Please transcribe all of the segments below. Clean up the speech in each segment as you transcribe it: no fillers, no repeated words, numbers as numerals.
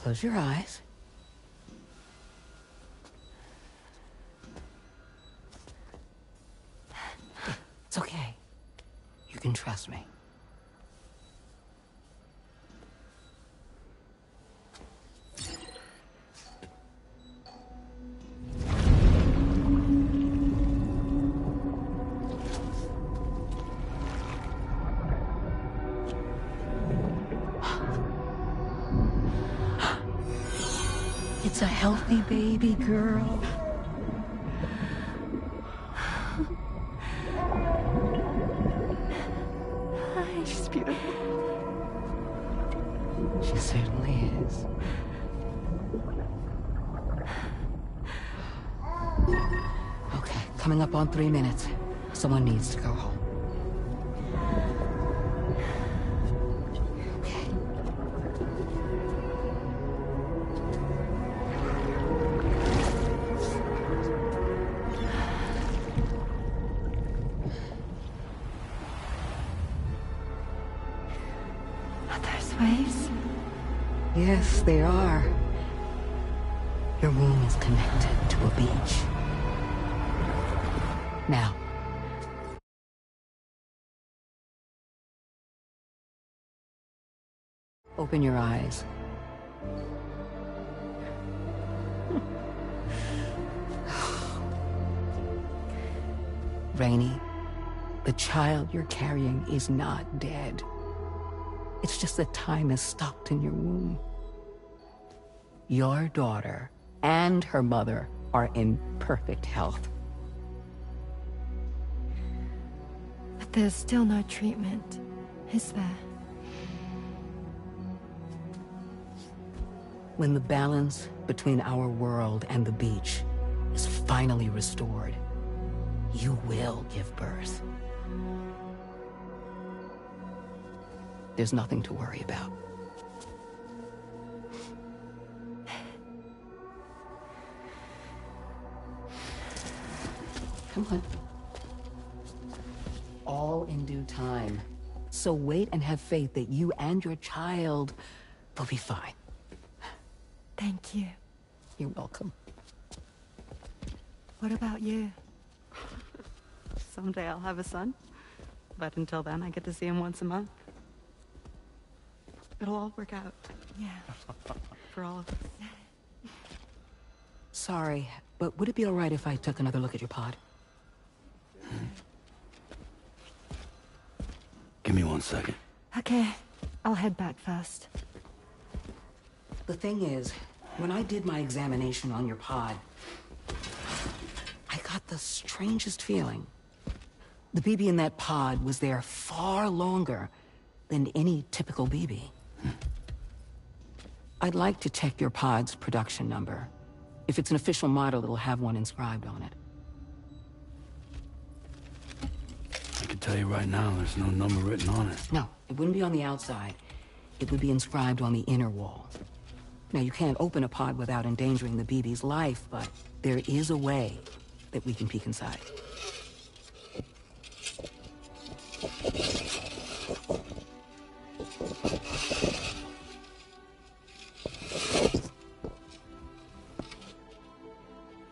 Close your eyes. It's okay. You can trust me. It's a healthy baby girl. She's beautiful. She certainly is. Okay, coming up on 3 minutes. Someone needs to go home. Okay. There's waves. Yes, they are. Your womb is connected to a beach. Now, open your eyes. Rainey, the child you're carrying is not dead. It's just that time has stopped in your womb. Your daughter and her mother are in perfect health. But there's still no treatment, is there? When the balance between our world and the beach is finally restored, you will give birth. There's nothing to worry about. Come on. All in due time. So wait and have faith that you and your child will be fine. Thank you. You're welcome. What about you? Someday I'll have a son. But until then, I get to see him once a month. It'll all work out. Yeah. For all of us. Sorry, but would it be all right if I took another look at your pod? Give me 1 second. Okay. I'll head back first. The thing is, when I did my examination on your pod, I got the strangest feeling. The BB in that pod was there far longer than any typical BB. I'd like to check your pod's production number. If it's an official model, it'll have one inscribed on it. I can tell you right now, there's no number written on it. No, it wouldn't be on the outside. It would be inscribed on the inner wall. Now, you can't open a pod without endangering the BB's life, but there is a way that we can peek inside.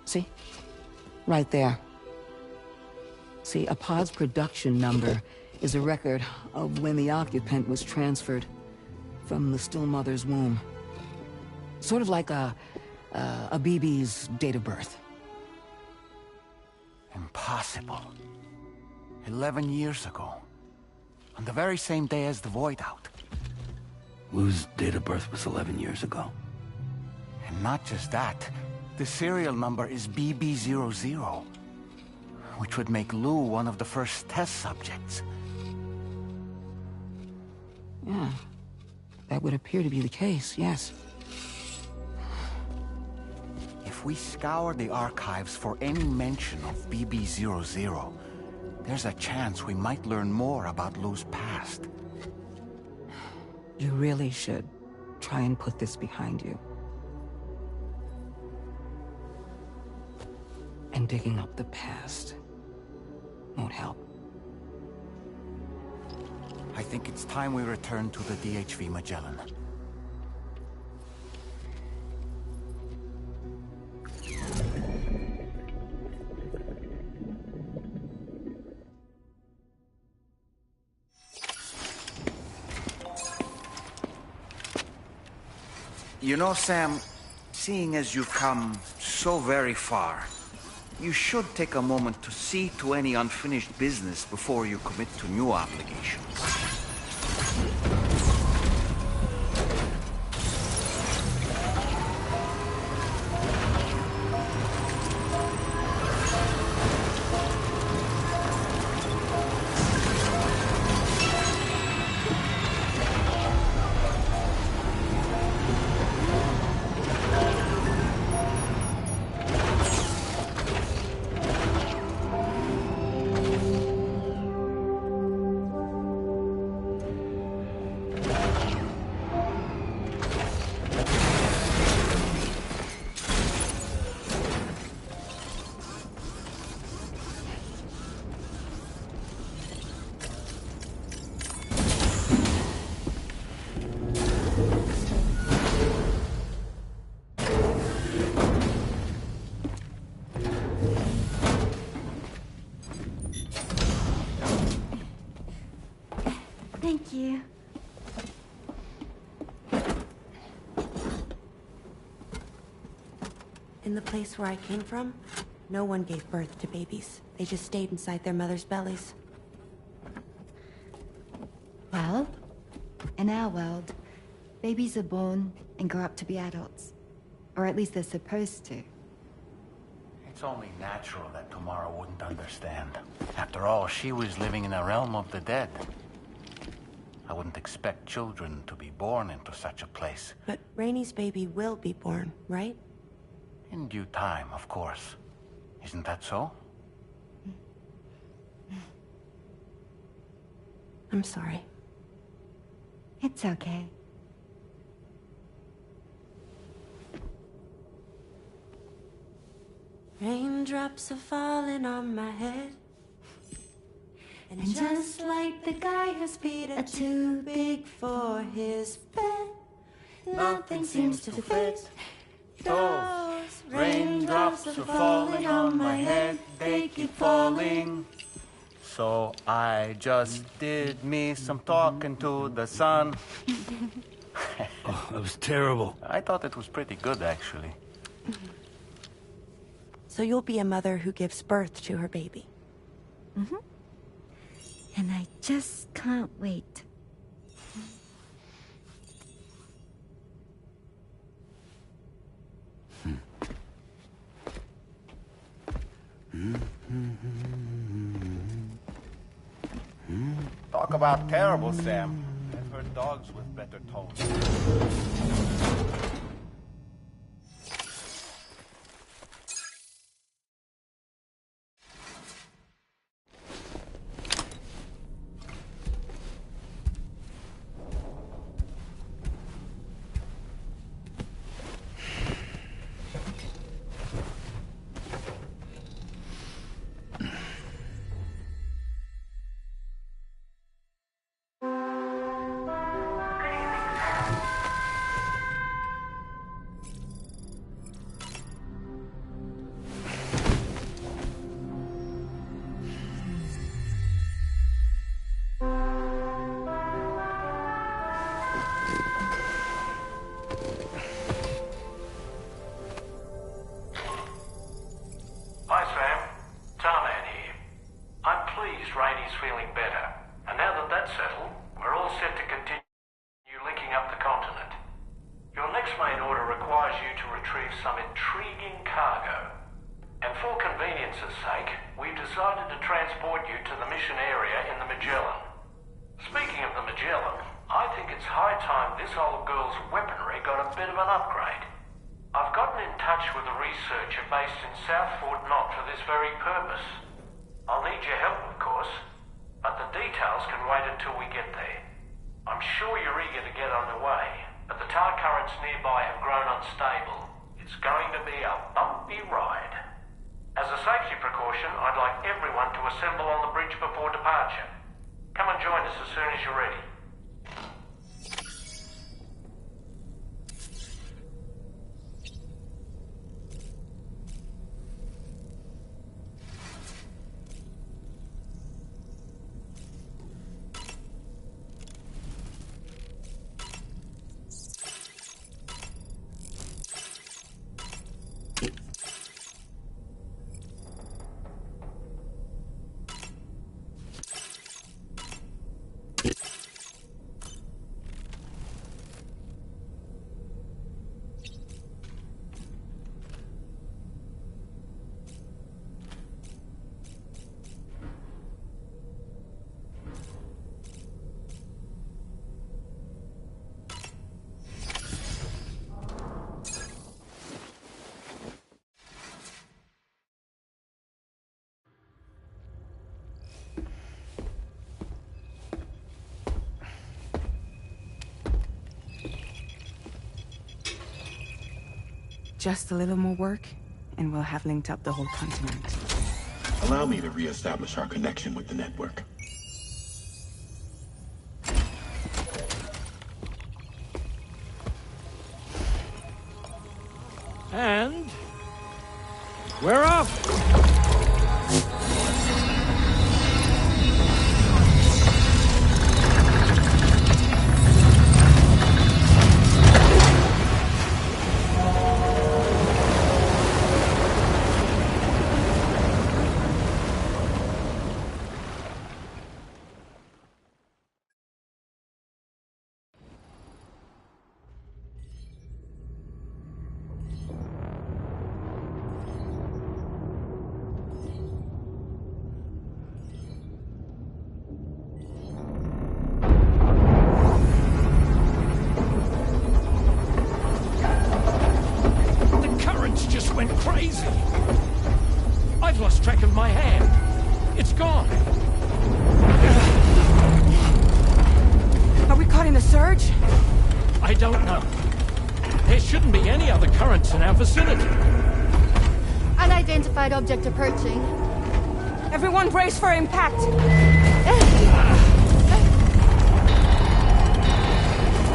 See? Right there. See, a pod's production number is a record of when the occupant was transferred from the still mother's womb. Sort of like a BB's date of birth. Impossible. 11 years ago. On the very same day as the Void Out. Lou's date of birth was 11 years ago. And not just that, the serial number is BB00, which would make Lou one of the first test subjects. Yeah, that would appear to be the case, yes. If we scour the archives for any mention of BB00, there's a chance we might learn more about Lou's past. You really should try and put this behind you. And digging up the past won't help. I think it's time we return to the DHV Magellan. You know, Sam, seeing as you've come so very far, you should take a moment to see to any unfinished business before you commit to new obligations. Thank you. In the place where I came from, no one gave birth to babies. They just stayed inside their mother's bellies. Well, in our world, babies are born and grow up to be adults. Or at least they're supposed to. It's only natural that Tamara wouldn't understand. After all, she was living in a realm of the dead. I wouldn't expect children to be born into such a place. But Rainey's baby will be born, right? In due time, of course. Isn't that so? I'm sorry. It's okay. Raindrops are falling on my head. And just like the guy whose feet are too big for his bed, nothing seems to fit. Those raindrops are falling on my head, they keep falling. So I just did me some talking to the sun. Oh, that was terrible. I thought it was pretty good, actually. So you'll be a mother who gives birth to her baby. Mm-hmm. And I just can't wait. Talk about terrible, Sam. I've heard dogs with better tones. Hi, Sam. Tarman here. I'm pleased Rainey's feeling better. And now that that's settled, we're all set to continue linking up the continent. Your next main order requires you to retrieve some intriguing cargo. And for convenience's sake, we've decided to transport you to the mission area in the Magellan. Speaking of the Magellan, I think it's high time this old girl's weaponry got a bit of an upgrade. I've gotten in touch with a researcher based in South Fort Knott for this very purpose. I'll need your help, of course, but the details can wait until we get there. I'm sure you're eager to get underway, but the tar currents nearby have grown unstable. It's going to be a bumpy ride. As a safety precaution, I'd like everyone to assemble on the bridge before departure. Come and join us as soon as you're ready. Just a little more work, and we'll have linked up the whole continent. Allow me to reestablish our connection with the network. And we're off! Went crazy. I've lost track of my hand. It's gone. Are we caught in a surge? I don't know. There shouldn't be any other currents in our vicinity. Unidentified object approaching. Everyone brace for impact.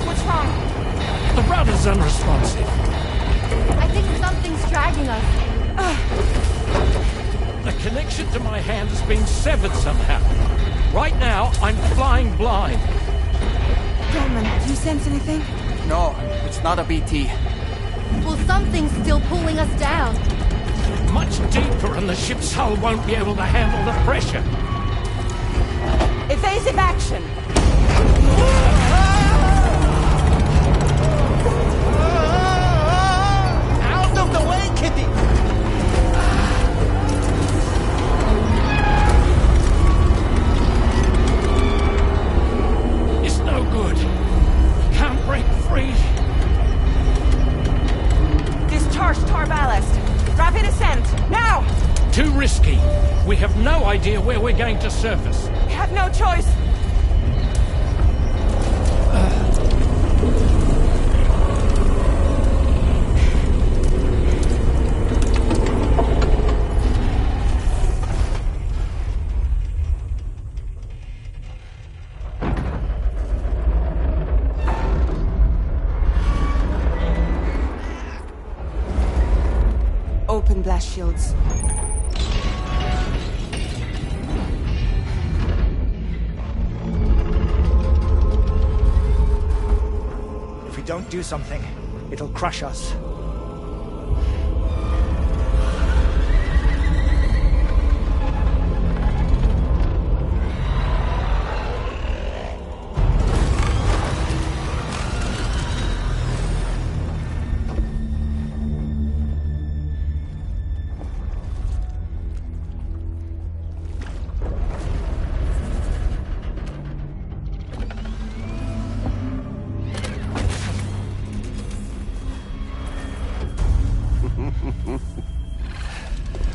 What's wrong? The rudder's unresponsive. I think something's dragging us. The connection to my hand has been severed somehow. Right now, I'm flying blind. Roman, do you sense anything? No, it's not a BT. Well, something's still pulling us down. Much deeper, and the ship's hull won't be able to handle the pressure. Evasive action! Out of the way, Kitty! It's no good. Can't break free. Discharge tar ballast. Rapid ascent, now! Too risky. We have no idea where we're going to surface. We have no choice. Open blast shields. If we don't do something, it'll crush us.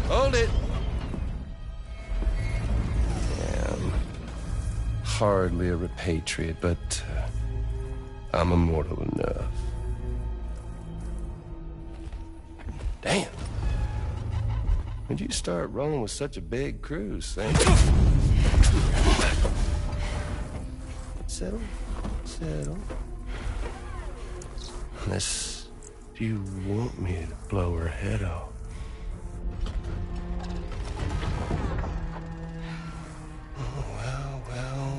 Hold it. I'm hardly a repatriate, but I'm immortal enough. Damn. When'd you start rolling with such a big crew, Sam? Settle. Unless you want me to blow her head off.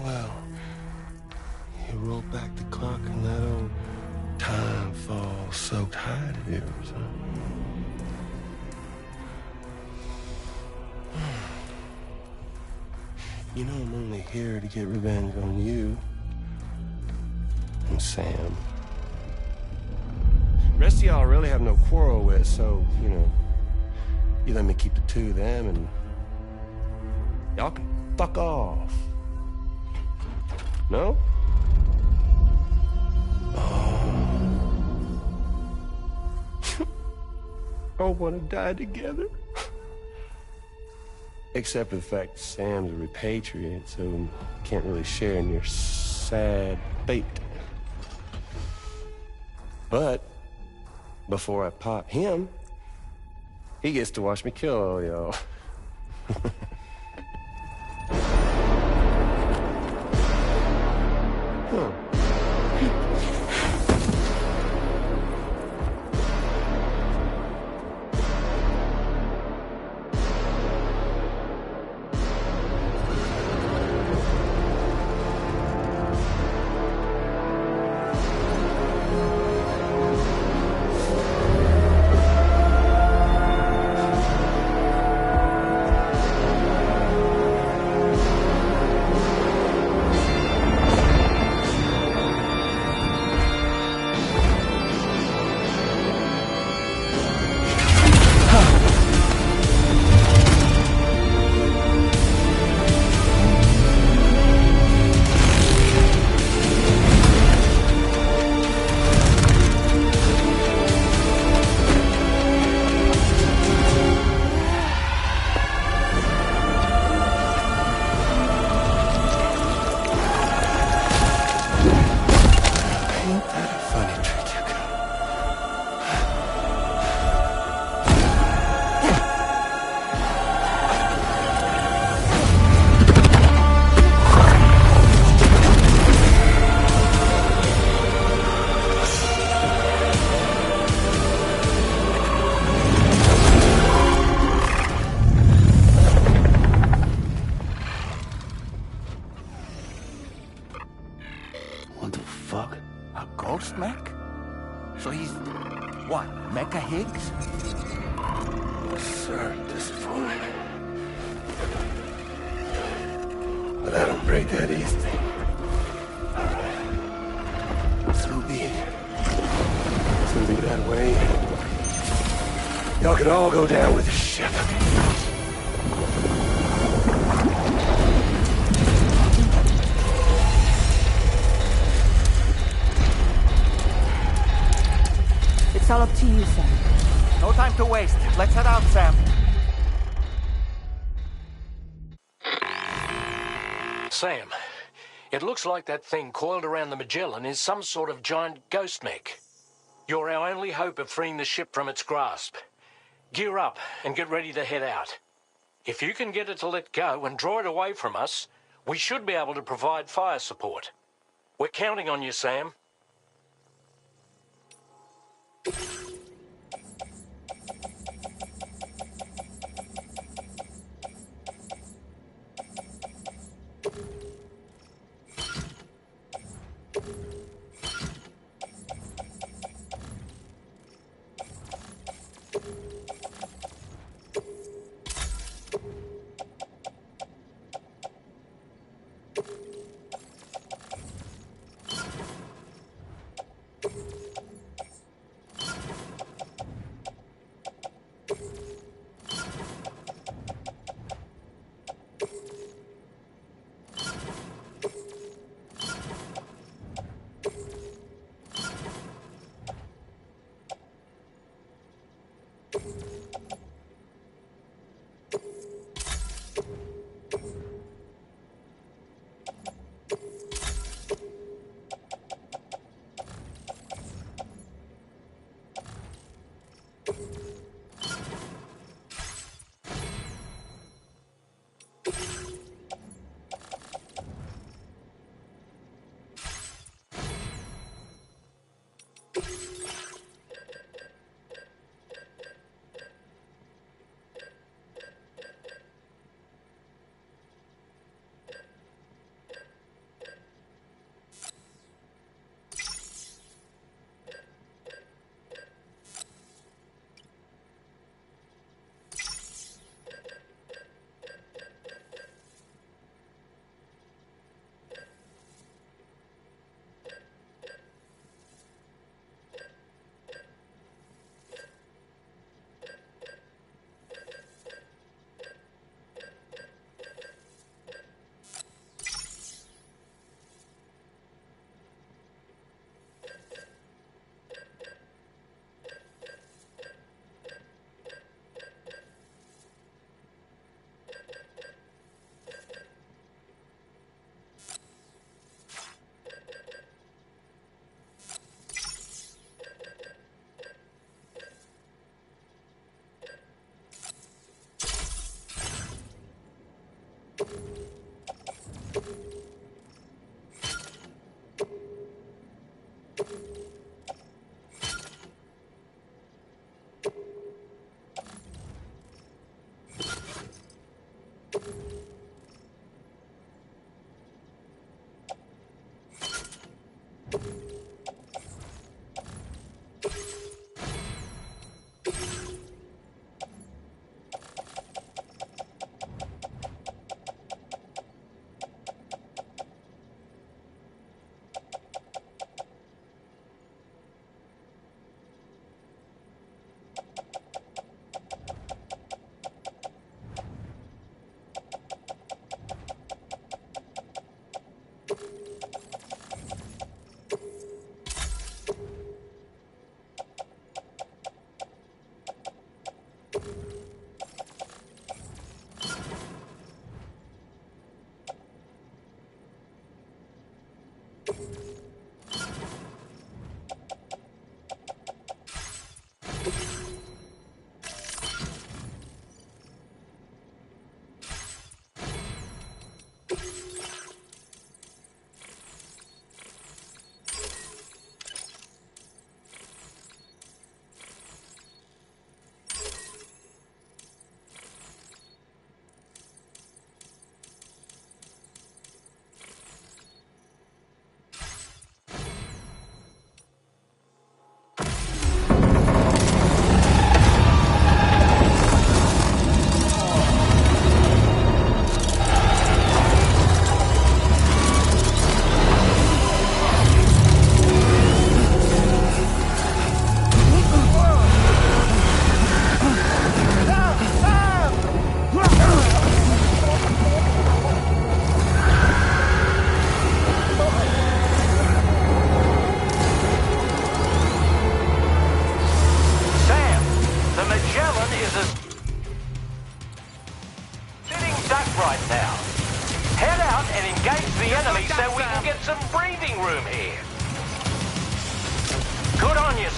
Well. You roll back the clock and that old time fall soaked hide of yours, huh? You know I'm only here to get revenge on you and Sam. The rest of y'all really have no quarrel with, so, you let me keep the two of them and y'all can fuck off. No? Oh, want to die together? Except for the fact that Sam's a repatriate, so can't really share in your sad fate. But before I pop him, he gets to watch me kill all y'all. Huh. What the fuck? A ghost mech? So he's... what, Mecha Higgs? Sir, disappointed. But I don't break that easy. So be it. It's gonna be that way. Y'all could all go down with the ship. It's all up to you, Sam. No time to waste. Let's head out, Sam. Sam, it looks like that thing coiled around the Magellan is some sort of giant ghost mech. You're our only hope of freeing the ship from its grasp. Gear up and get ready to head out. If you can get it to let go and draw it away from us, we should be able to provide fire support. We're counting on you, Sam. some breathing room here. Good on you.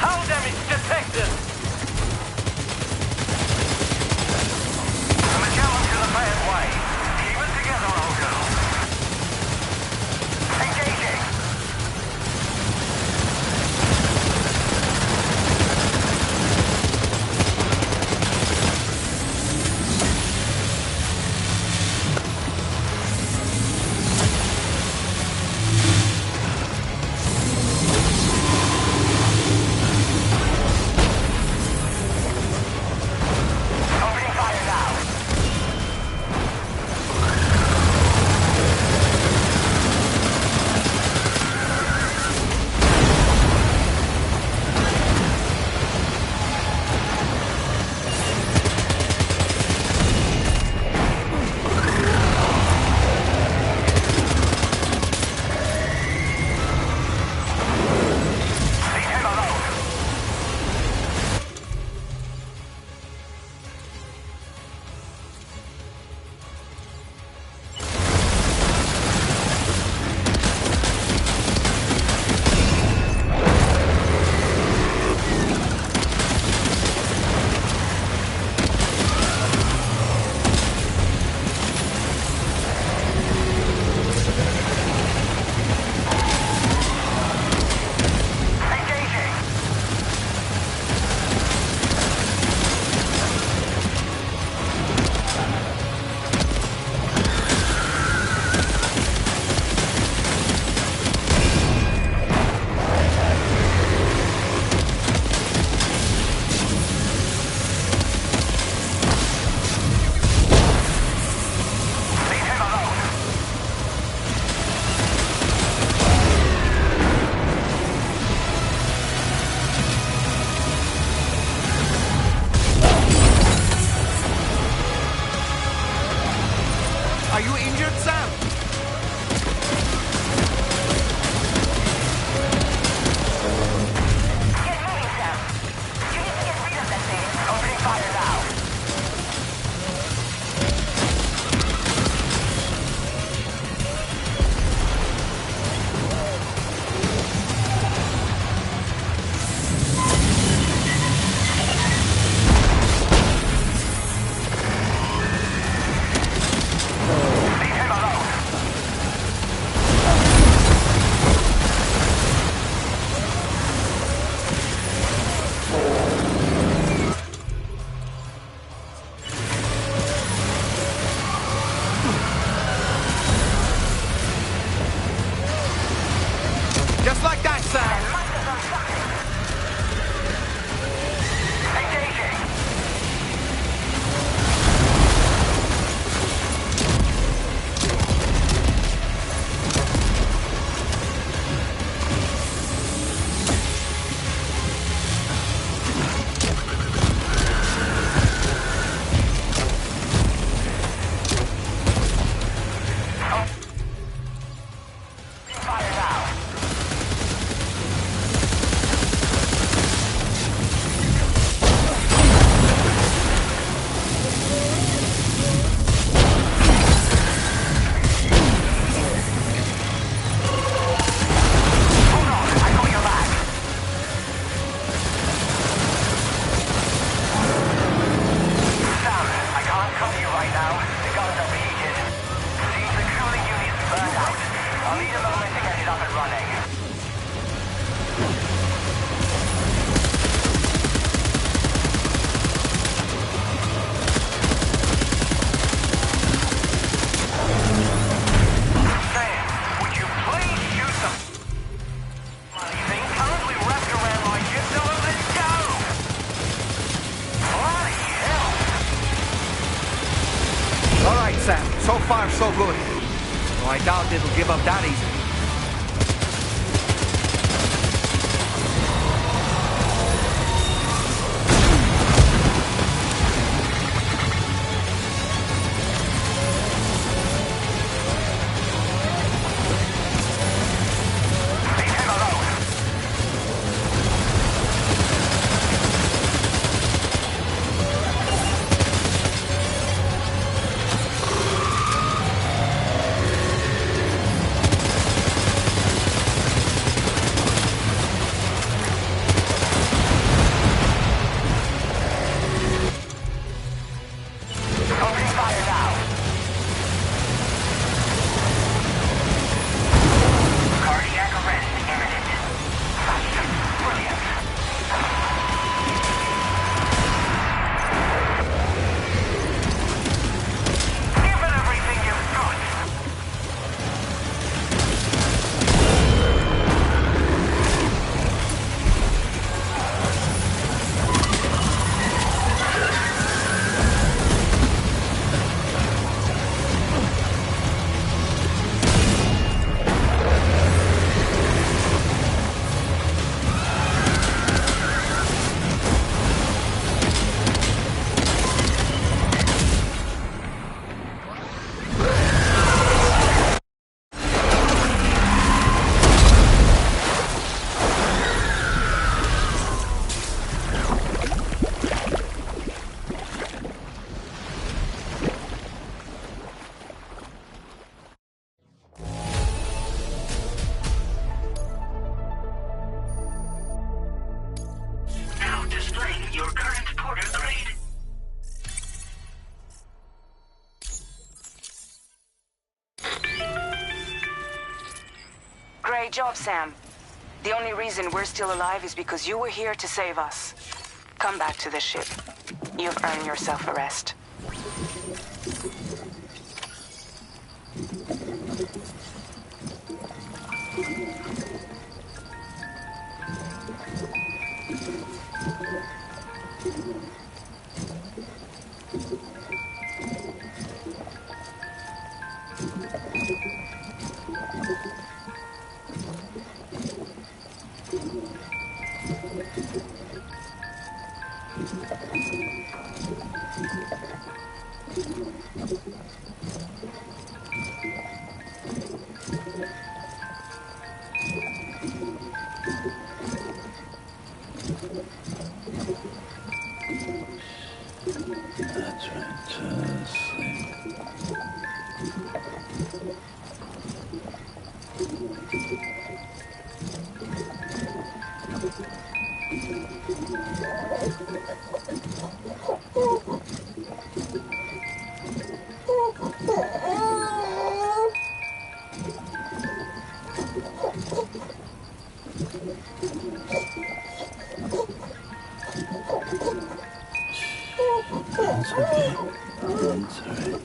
Hull damage detected. The Magellan's in a bad way. Keep it together, old girl. Engaging. Are you injured, Sam? Get moving, Sam. You need to get rid of that thing. Opening fire now. Just like that, Sam. Engaging. Fire now. Hold on, I got your back. Sam, I can't cover you right now. The guns are heated. Seems the cooling unit's burnt out. I'll need a moment to get it up and running. Sam, would you please shoot some bloody thing currently wrapped around my ship? Now let it go! Bloody hell! All right, Sam. So far, so good. Though I doubt it'll give up that easily. Leave him alone. Great job, Sam. The only reason we're still alive is because you were here to save us. Come back to the ship. You've earned yourself a rest. That's right, just sleep. It's okay. It's all right.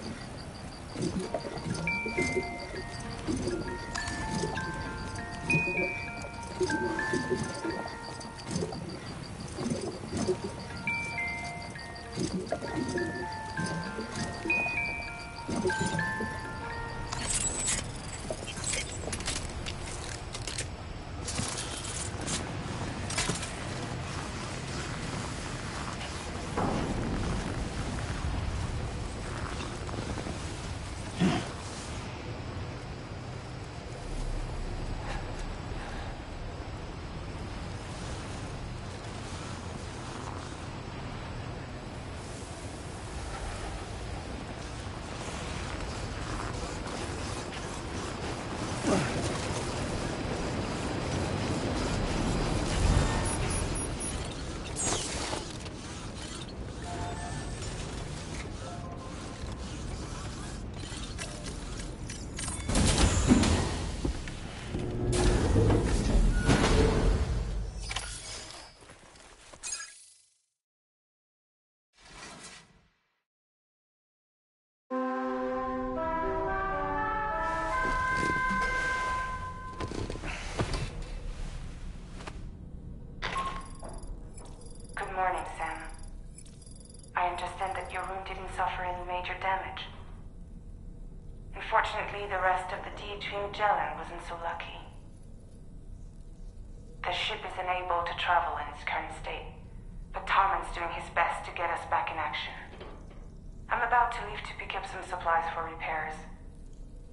Good morning, Sam. I understand that your room didn't suffer any major damage. Unfortunately, the rest of the DHV Magellan wasn't so lucky. The ship is unable to travel in its current state, but Tarman's doing his best to get us back in action. I'm about to leave to pick up some supplies for repairs.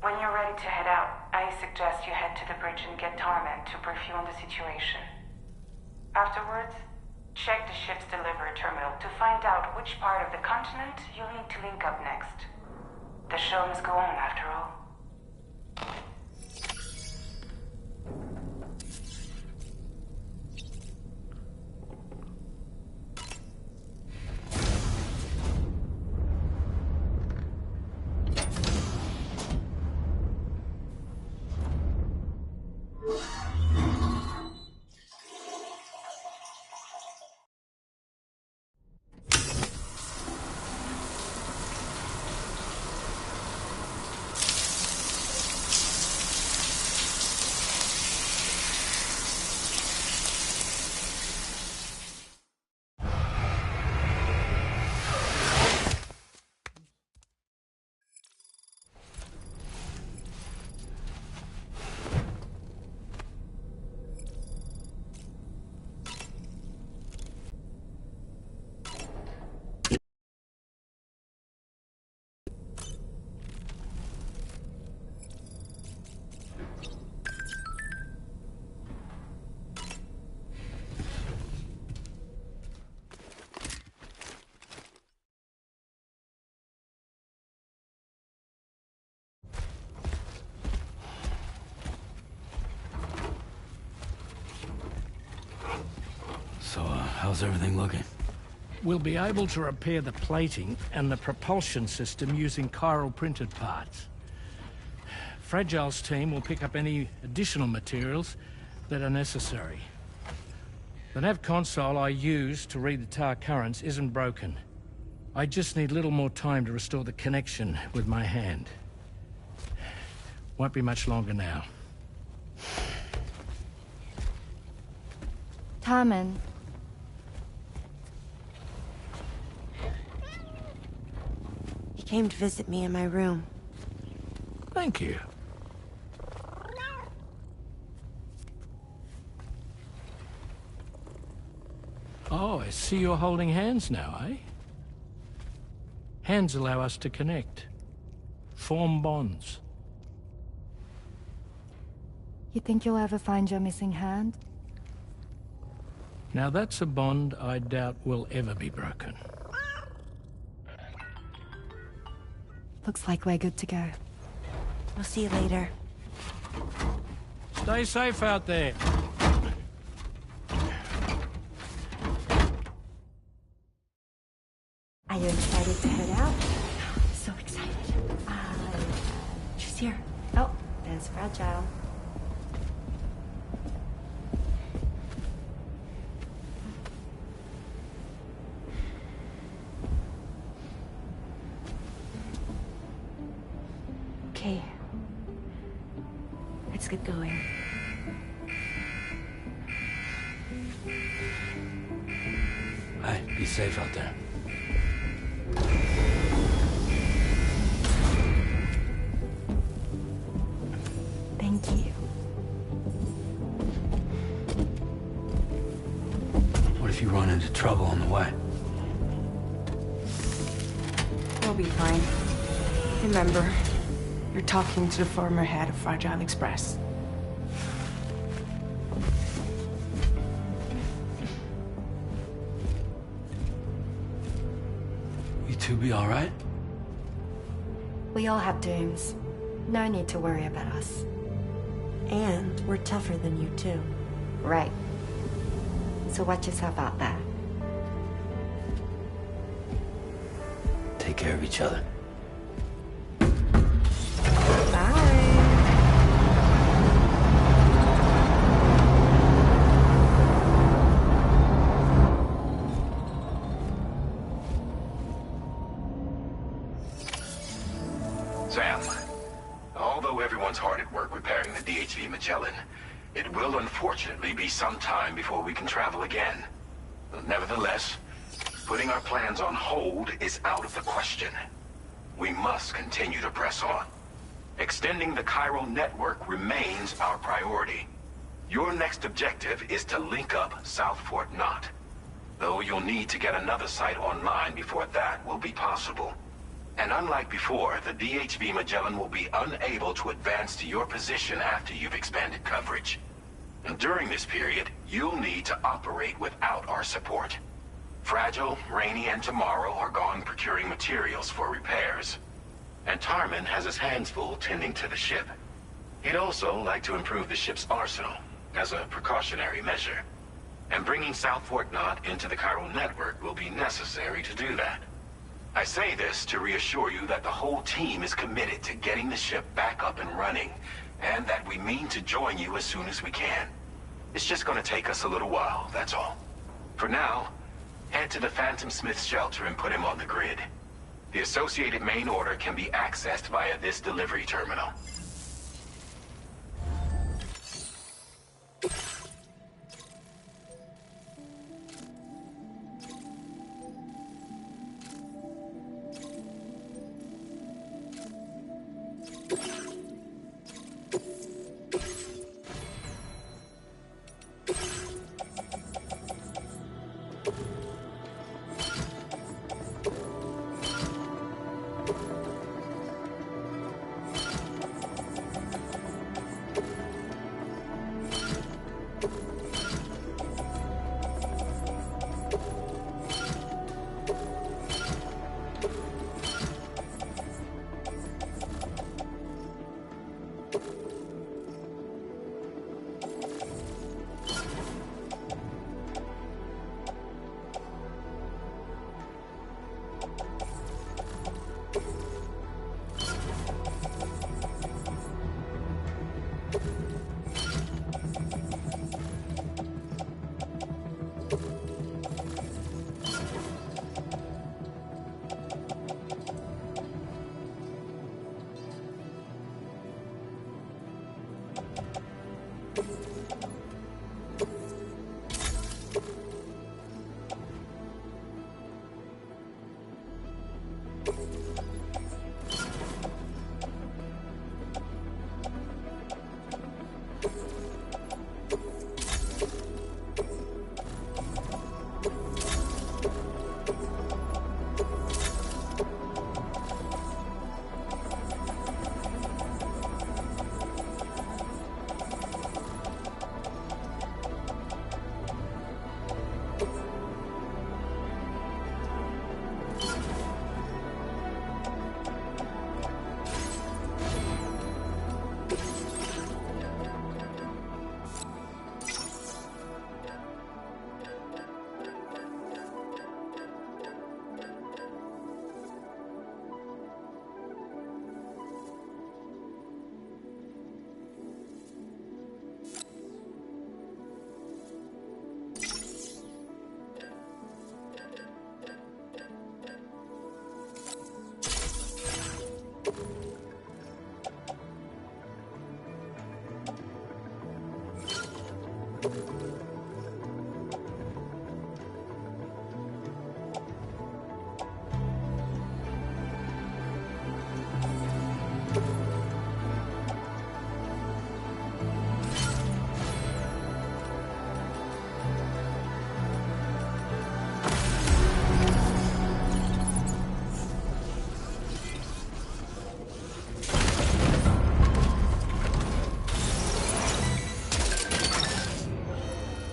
When you're ready to head out, I suggest you head to the bridge and get Tarman to brief you on the situation. Afterwards, check the ship's delivery terminal to find out which part of the continent you'll need to link up next. The show must go on, after all. So, how's everything looking? We'll be able to repair the plating and the propulsion system using chiral printed parts. Fragile's team will pick up any additional materials that are necessary. The nav console I use to read the tar currents isn't broken. I just need a little more time to restore the connection with my hand. Won't be much longer now. Tarman. He came to visit me in my room. Thank you. Oh, I see you're holding hands now, eh? Hands allow us to connect. Form bonds. You think you'll ever find your missing hand? Now that's a bond I doubt will ever be broken. Looks like we're good to go. We'll see you later. Stay safe out there. Are you excited to head out? So excited. She's here. Oh, there's Fragile. Okay. Let's get going. Hey, be safe out there. Thank you. What if you run into trouble on the way? We'll be fine. Remember, you're talking to the former head of Fragile Express. You two be all right? We all have dooms. No need to worry about us. And we're tougher than you, too. Right. So watch yourself out there. Take care of each other. Sam, although everyone's hard at work repairing the DHV Magellan, it will unfortunately be some time before we can travel again. Nevertheless, putting our plans on hold is out of the question. We must continue to press on. Extending the chiral network remains our priority. Your next objective is to link up South Fort Knot. Though you'll need to get another site online before that will be possible. And unlike before, the DHV Magellan will be unable to advance to your position after you've expanded coverage. And during this period, you'll need to operate without our support. Fragile, Rainey, and Tomorrow are gone procuring materials for repairs. And Tarman has his hands full tending to the ship. He'd also like to improve the ship's arsenal, as a precautionary measure. And bringing South Fort Knot into the chiral network will be necessary to do that. I say this to reassure you that the whole team is committed to getting the ship back up and running, and that we mean to join you as soon as we can. It's just gonna take us a little while, that's all. For now, head to the Phantom Smith shelter and put him on the grid. The associated main order can be accessed via this delivery terminal.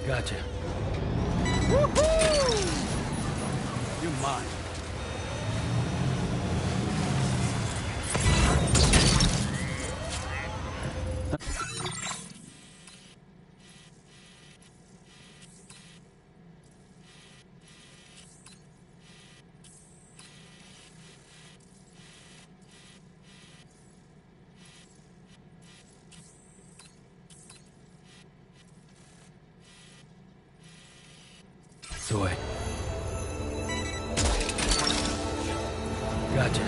Gotcha. You're mine. Zoe. Gotcha.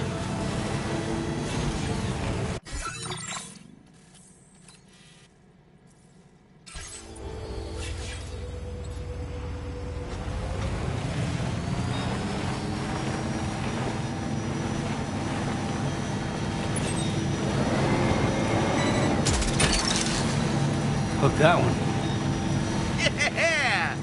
Hook that one. Yeah!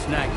Snag.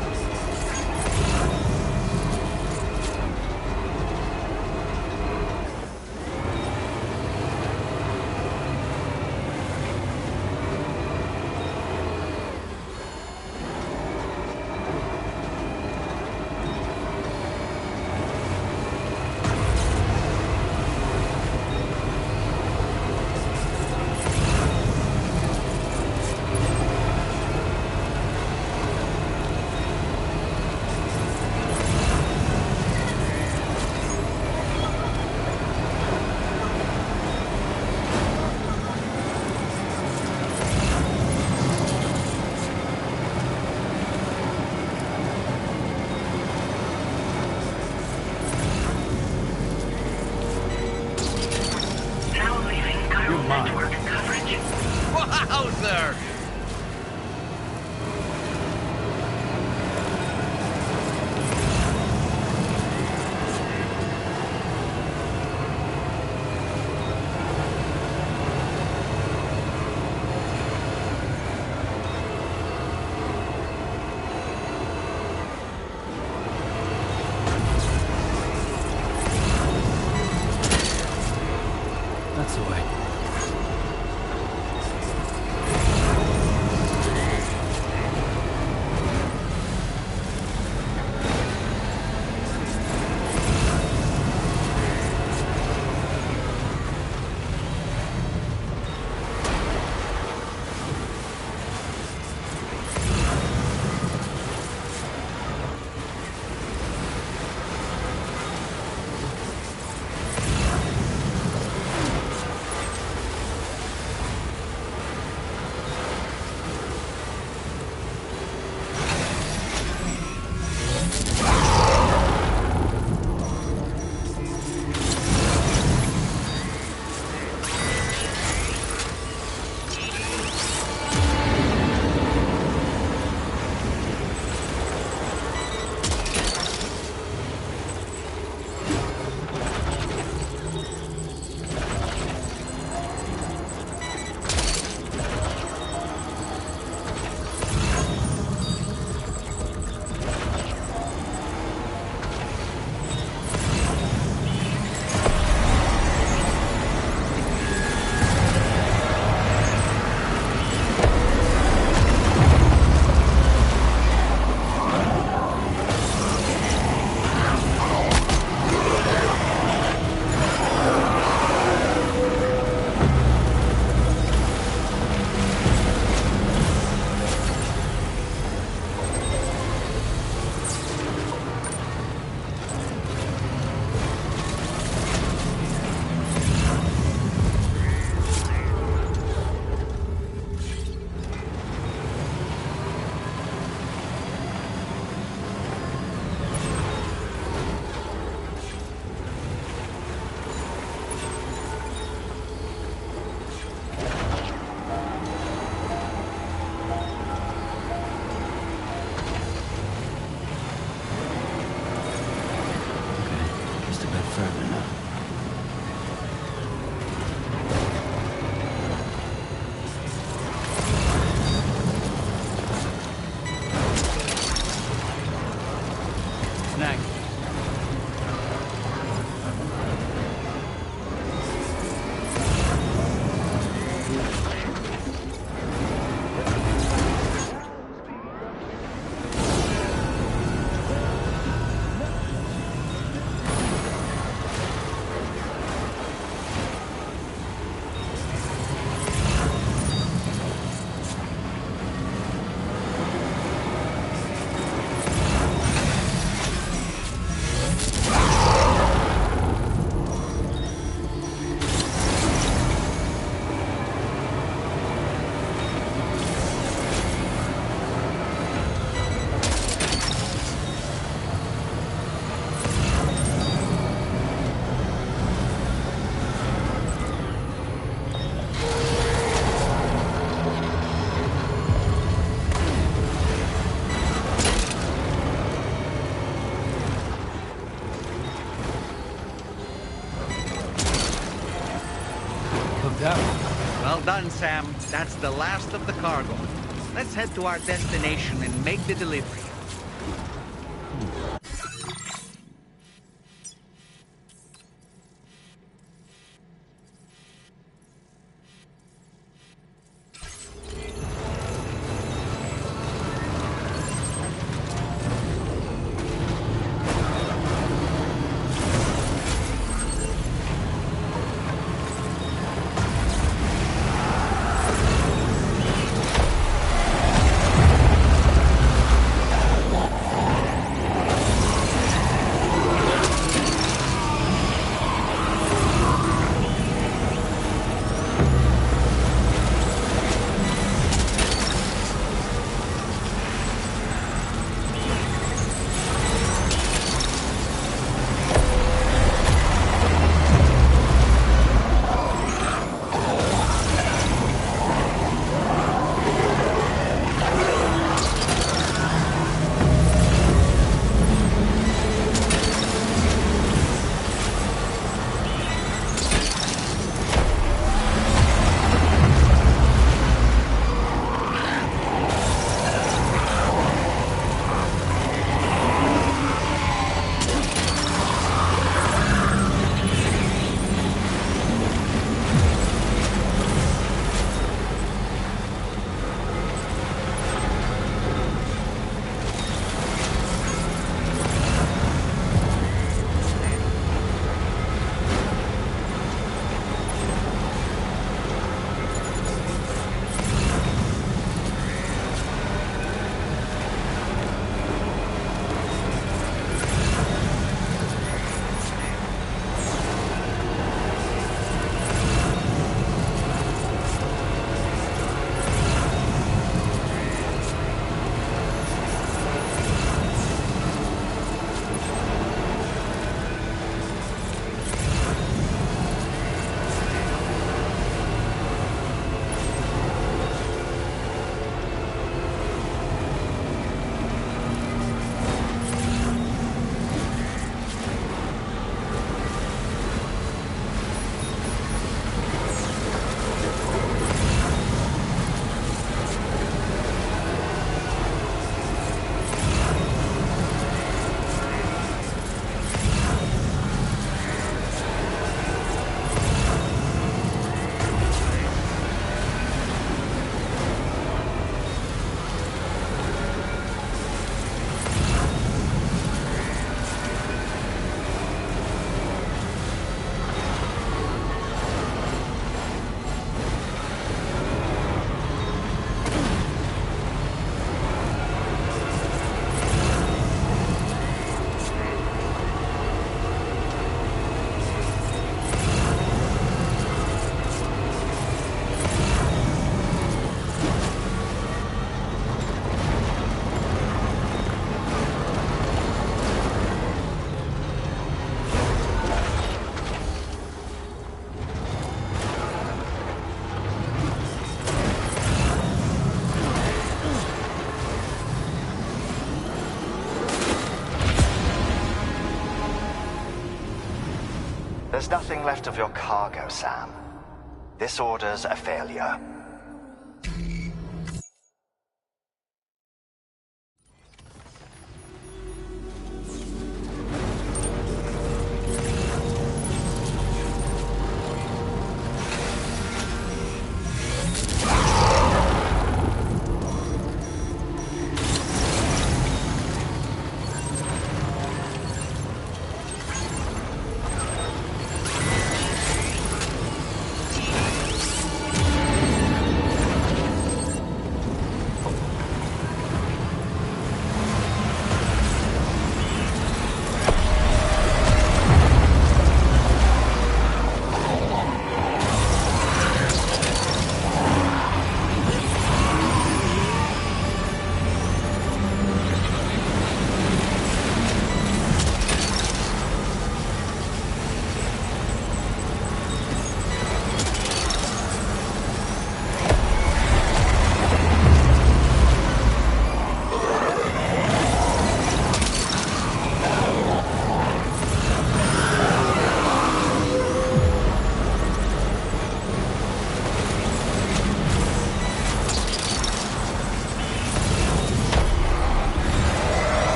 Wowzer! That's the way. further now. Snag. Well done, Sam. That's the last of the cargo. Let's head to our destination and make the delivery. There's nothing left of your cargo, Sam. This order's a failure.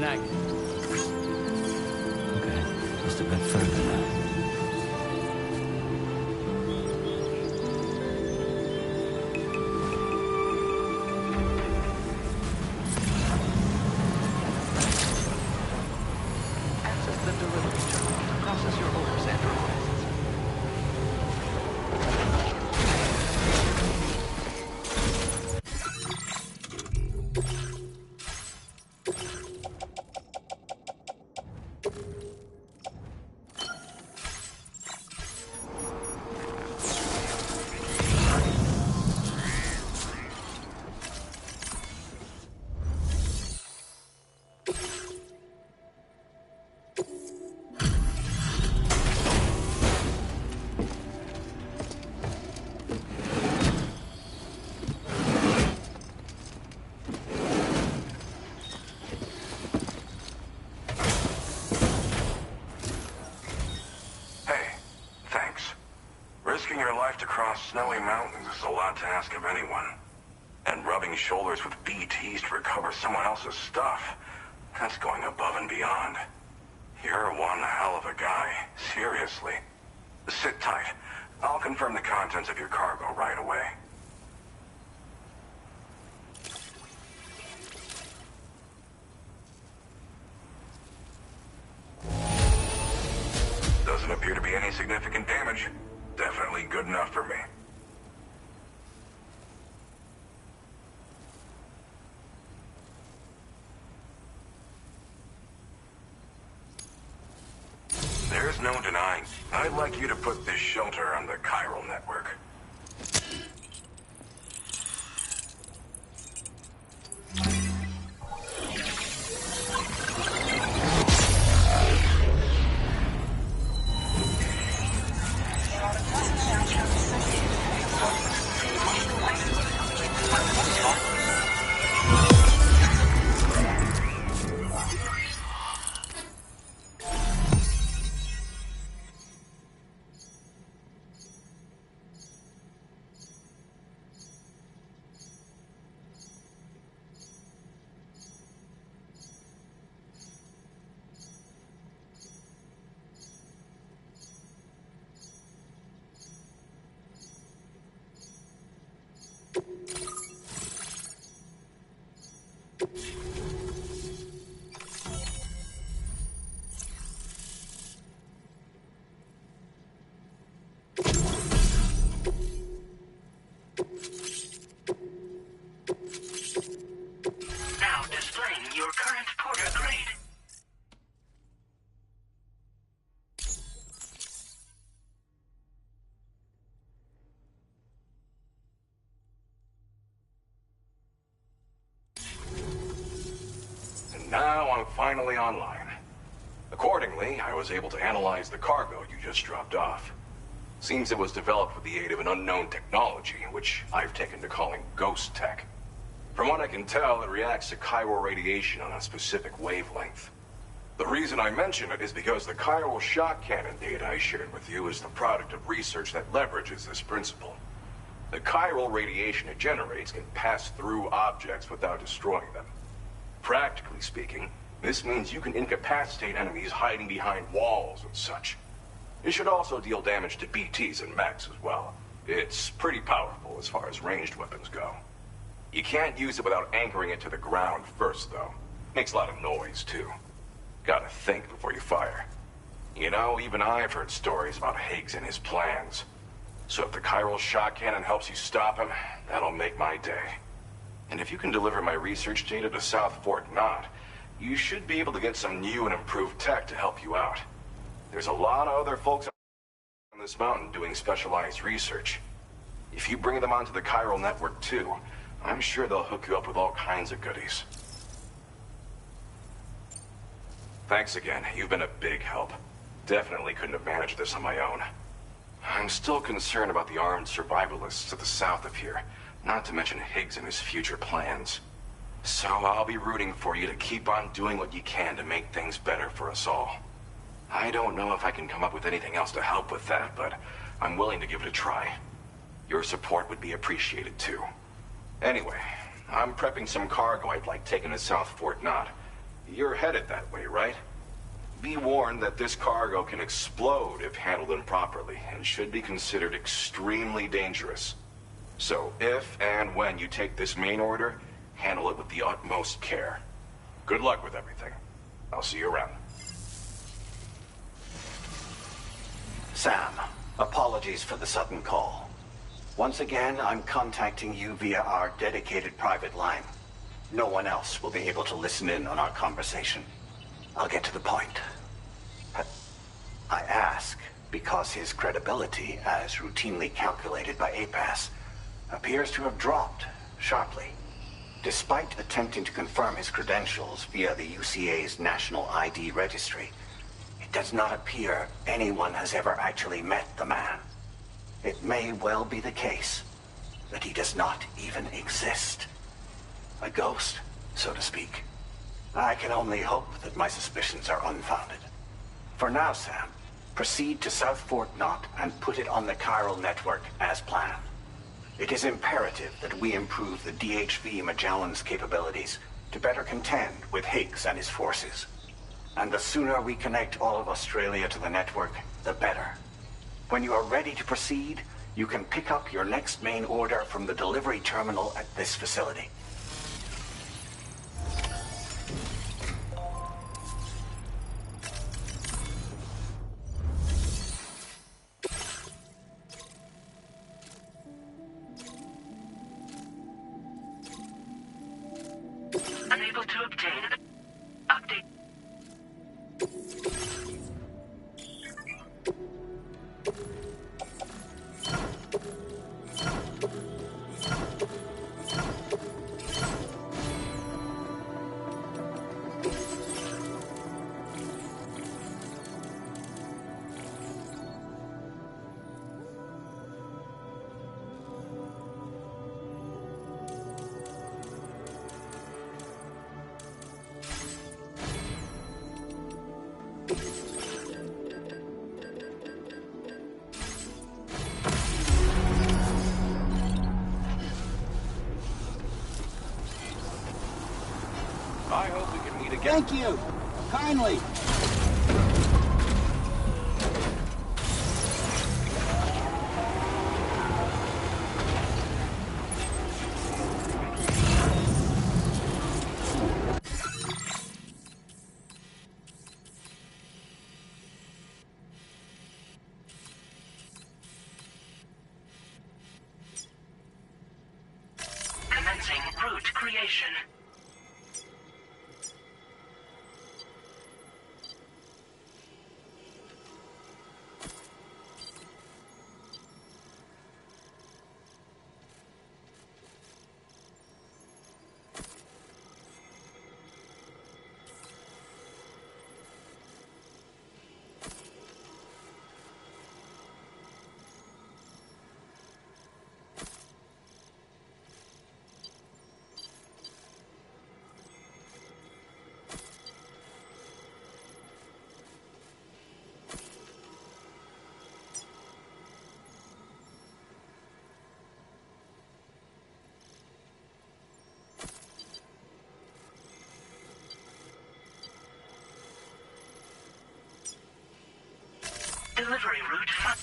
Snag. Okay, just a bit further now. Access the delivery terminal to process your orders and requests. across snowy mountains is a lot to ask of anyone. And rubbing shoulders with BTs to recover someone else's stuff, that's going above and beyond. You're one hell of a guy, seriously. Sit tight. I'll confirm the contents of your cargo right away. Doesn't appear to be any significant damage. Definitely good enough for me. There's no denying. I'd like you to put this shelter on the chiral network. Now displaying your current porter grade. And now I'm finally online. Accordingly, I was able to analyze the cargo you just dropped off. Seems it was developed with the aid of an unknown technology, which I've taken to calling ghost tech. From what I can tell, it reacts to chiral radiation on a specific wavelength. The reason I mention it is because the chiral shock cannon data I shared with you is the product of research that leverages this principle. The chiral radiation it generates can pass through objects without destroying them. Practically speaking, this means you can incapacitate enemies hiding behind walls and such. It should also deal damage to BTs and mechs as well. It's pretty powerful as far as ranged weapons go. You can't use it without anchoring it to the ground first, though. Makes a lot of noise, too. Gotta think before you fire. You know, even I've heard stories about Higgs and his plans. So if the chiral shock cannon helps you stop him, that'll make my day. And if you can deliver my research data to South Fort Knot, you should be able to get some new and improved tech to help you out. There's a lot of other folks on this mountain doing specialized research. If you bring them onto the chiral network too, I'm sure they'll hook you up with all kinds of goodies. Thanks again. You've been a big help. Definitely couldn't have managed this on my own. I'm still concerned about the armed survivalists to the south of here, not to mention Higgs and his future plans. So I'll be rooting for you to keep on doing what you can to make things better for us all. I don't know if I can come up with anything else to help with that, but I'm willing to give it a try. Your support would be appreciated too. Anyway, I'm prepping some cargo I'd like taken to South Fort Knot. You're headed that way, right? Be warned that this cargo can explode if handled improperly, and should be considered extremely dangerous. So if and when you take this main order, handle it with the utmost care. Good luck with everything. I'll see you around. Sam, apologies for the sudden call. Once again, I'm contacting you via our dedicated private line. No one else will be able to listen in on our conversation. I'll get to the point. I ask because his credibility, as routinely calculated by APAS, appears to have dropped sharply. Despite attempting to confirm his credentials via the UCA's National ID Registry, it does not appear anyone has ever actually met the man. It may well be the case that he does not even exist. A ghost, so to speak. I can only hope that my suspicions are unfounded. For now, Sam, Proceed to South Fort Knot and put it on the chiral network as planned. It is imperative that we improve the DHV Magellan's capabilities to better contend with Higgs and his forces. And the sooner we connect all of Australia to the network, the better. When you are ready to proceed, you can pick up your next main order from the delivery terminal at this facility. Unable to obtain an update. I hope we can meet again. Thank you. Kindly. Commencing route creation. Delivery route.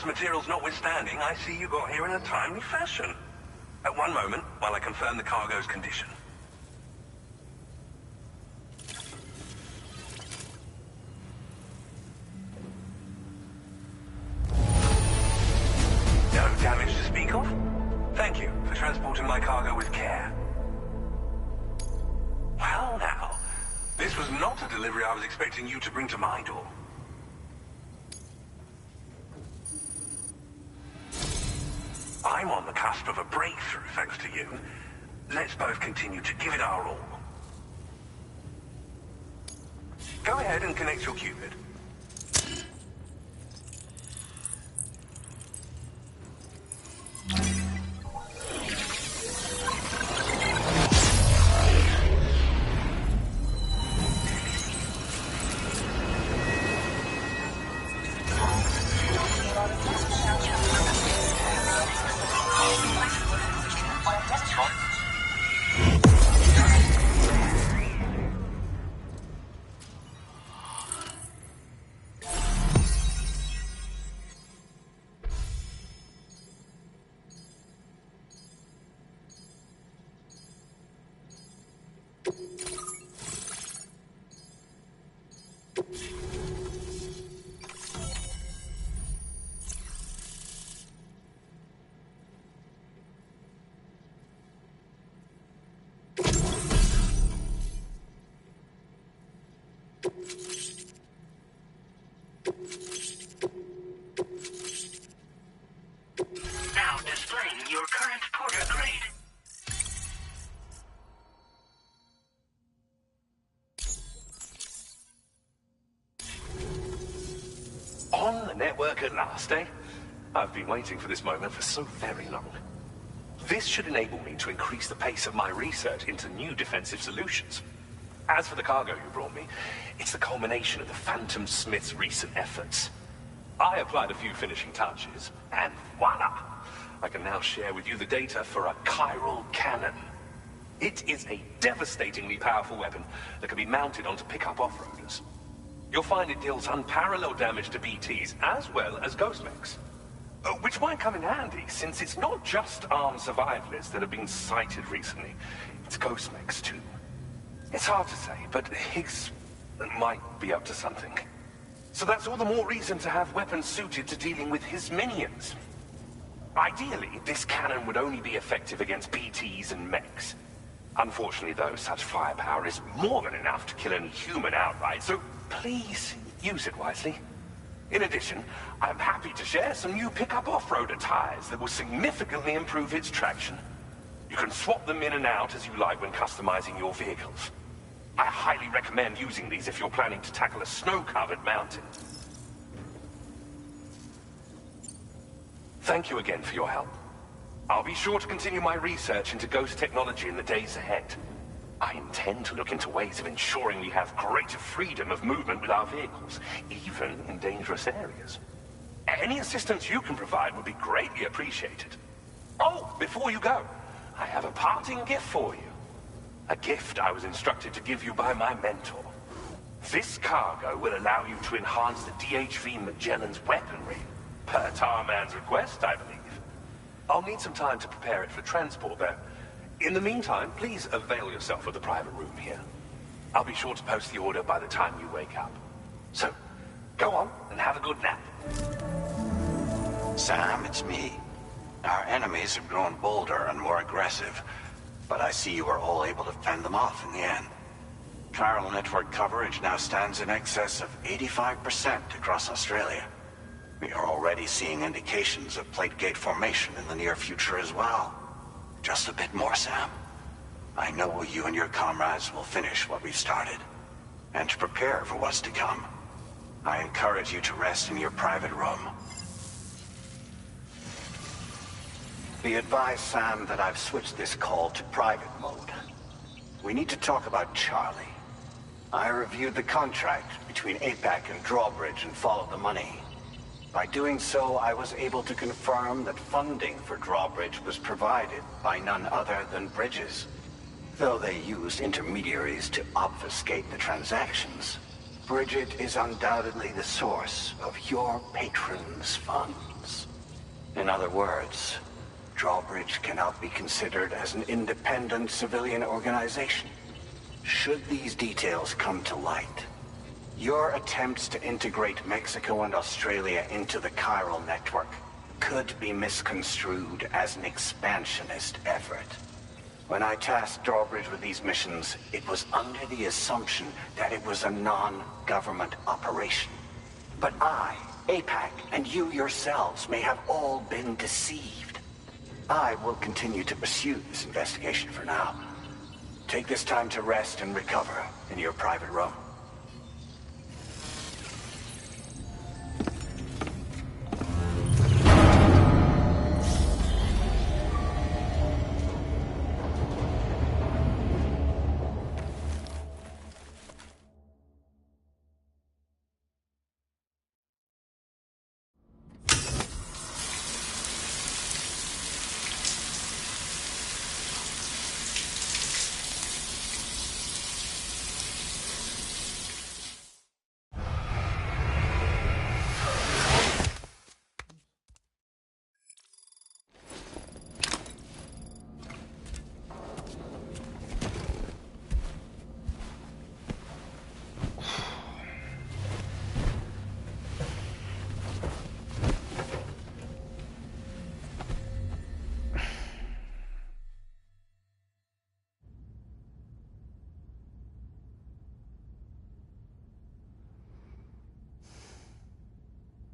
Hazardous materials notwithstanding, I see you got here in a timely fashion. At one moment, while I confirm the cargo's condition. No damage to speak of? Thank you for transporting my cargo with care. Well now, this was not a delivery I was expecting you to bring to my door. I'm on the cusp of a breakthrough, thanks to you. Let's both continue to give it our all. Go ahead and connect your Cupid. Now displaying your current porter grade. On the network at last, eh? I've been waiting for this moment for so very long. This should enable me to increase the pace of my research into new defensive solutions. As for the cargo you brought me, it's the culmination of the Phantom Smith's recent efforts. I applied a few finishing touches, and voila! I can now share with you the data for a chiral cannon. It is a devastatingly powerful weapon that can be mounted onto pickup off-roaders. You'll find it deals unparalleled damage to BTs as well as ghost mechs. Which might come in handy, since it's not just armed survivalists that have been sighted recently. It's ghost mechs too. It's hard to say, but Higgs might be up to something. So that's all the more reason to have weapons suited to dealing with his minions. Ideally, this cannon would only be effective against BTs and mechs. Unfortunately, though, such firepower is more than enough to kill any human outright, so please use it wisely. In addition, I'm happy to share some new pickup off-roader tires that will significantly improve its traction. You can swap them in and out as you like when customizing your vehicles. I highly recommend using these if you're planning to tackle a snow-covered mountain. Thank you again for your help. I'll be sure to continue my research into ghost technology in the days ahead. I intend to look into ways of ensuring we have greater freedom of movement with our vehicles, even in dangerous areas. Any assistance you can provide would be greatly appreciated. Oh, before you go, I have a parting gift for you. A gift I was instructed to give you by my mentor. This cargo will allow you to enhance the DHV Magellan's weaponry, per Tarman's request, I believe. I'll need some time to prepare it for transport, though. In the meantime, please avail yourself of the private room here. I'll be sure to post the order by the time you wake up. So, go on and have a good nap. Sam, it's me. Our enemies have grown bolder and more aggressive, but I see you were all able to fend them off in the end. Chiral network coverage now stands in excess of 85% across Australia. We are already seeing indications of plate gate formation in the near future as well. Just a bit more, Sam. I know you and your comrades will finish what we've started. And to prepare for what's to come, I encourage you to rest in your private room. Be advised, Sam, that I've switched this call to private mode. We need to talk about Charlie. I reviewed the contract between APAC and Drawbridge and followed the money. By doing so, I was able to confirm that funding for Drawbridge was provided by none other than Bridges. Though they used intermediaries to obfuscate the transactions, Bridget is undoubtedly the source of your patron's funds. In other words, Drawbridge cannot be considered as an independent civilian organization. Should these details come to light, your attempts to integrate Mexico and Australia into the chiral network could be misconstrued as an expansionist effort. When I tasked Drawbridge with these missions, it was under the assumption that it was a non-government operation. But I, APAC, and you yourselves may have all been deceived. I will continue to pursue this investigation for now. Take this time to rest and recover in your private room.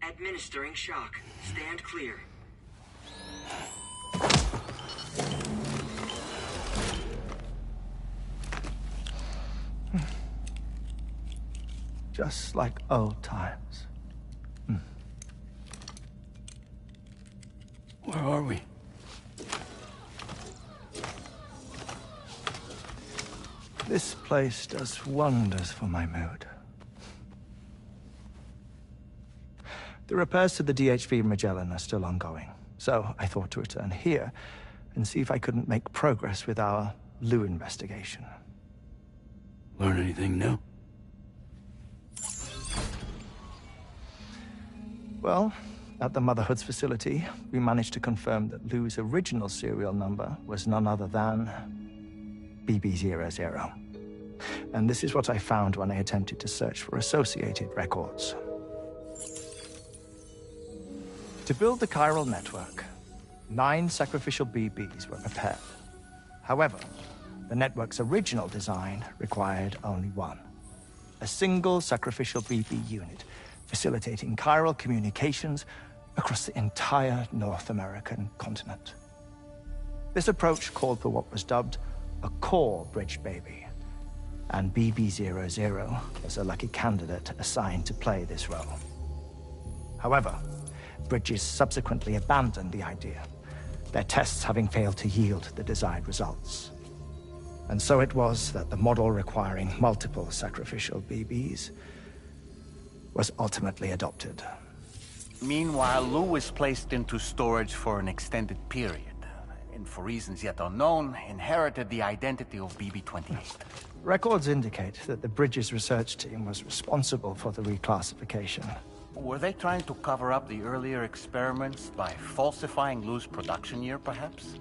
Administering shock. Stand clear. Just like old times. Where are we? This place does wonders for my mood. The repairs to the DHV Magellan are still ongoing, so I thought to return here and see if I couldn't make progress with our Lou investigation. Learn anything new? Well, at the Motherhood's facility, we managed to confirm that Lou's original serial number was none other than BB00. And this is what I found when I attempted to search for associated records. To build the chiral network, 9 sacrificial BBs were prepared. However, the network's original design required only 1. A single sacrificial BB unit, facilitating chiral communications across the entire North American continent. This approach called for what was dubbed a core bridge baby, and BB00 was a lucky candidate assigned to play this role. However, Bridges subsequently abandoned the idea, their tests having failed to yield the desired results. And so it was that the model requiring multiple sacrificial BBs was ultimately adopted. Meanwhile, Lou was placed into storage for an extended period, and for reasons yet unknown, inherited the identity of BB-28. Records indicate that the Bridges research team was responsible for the reclassification. Were they trying to cover up the earlier experiments by falsifying Lou's production year, perhaps?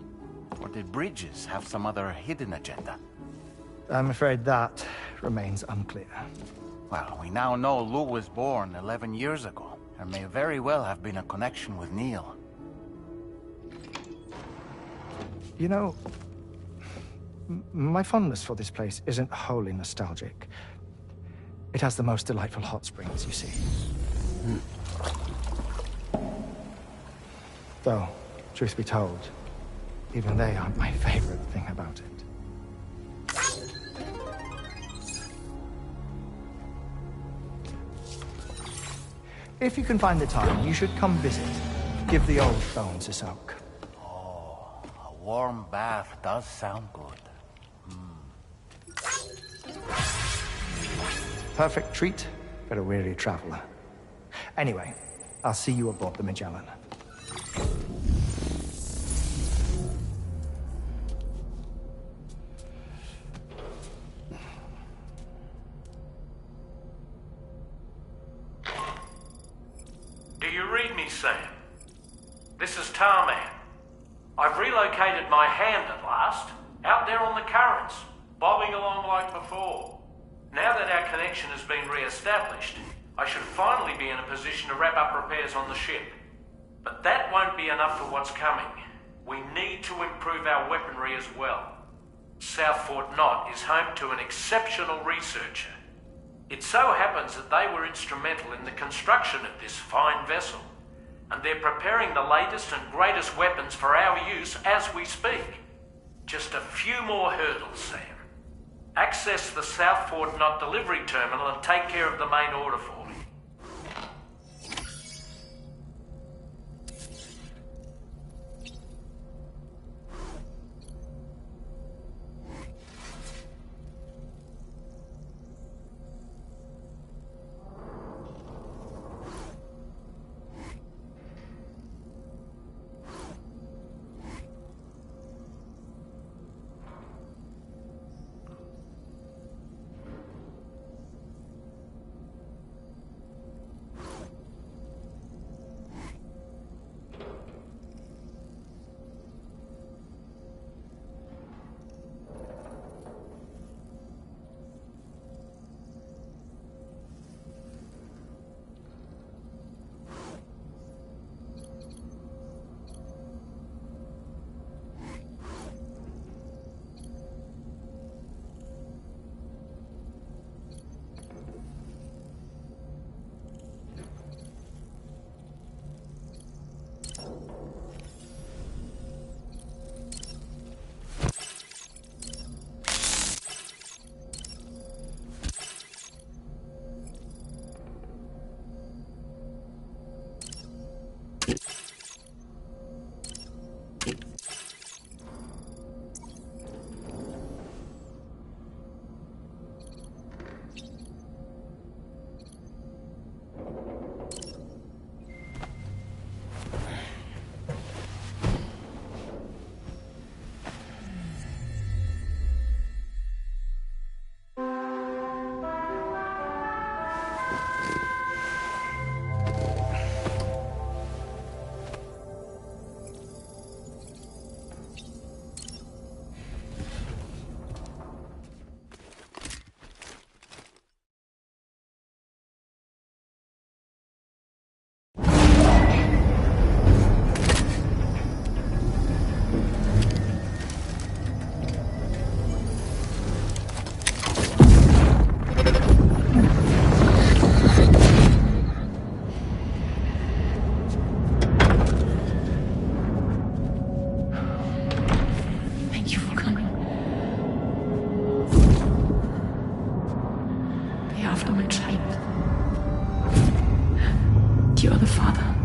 Or did Bridges have some other hidden agenda? I'm afraid that remains unclear. Well, we now know Lou was born 11 years ago. There may very well have been a connection with Neil. You know, my fondness for this place isn't wholly nostalgic. It has the most delightful hot springs, you see. Though, truth be told, even they aren't my favorite thing about it. If you can find the time, you should come visit. Give the old bones a soak. Oh, a warm bath does sound good. Perfect treat for a weary traveler. Anyway, I'll see you aboard the Magellan. me, Sam. This is Tarman. I've relocated my hand at last, out there on the currents, bobbing along like before. Now that our connection has been re-established, I should finally be in a position to wrap up repairs on the ship. But that won't be enough for what's coming. We need to improve our weaponry as well. South Fort Knot is home to an exceptional researcher. It so happens that they were instrumental in the construction of this fine vessel, and they're preparing the latest and greatest weapons for our use as we speak. Just a few more hurdles, Sam. Access the South Fort Knot delivery terminal and take care of the main order for me. You're the father.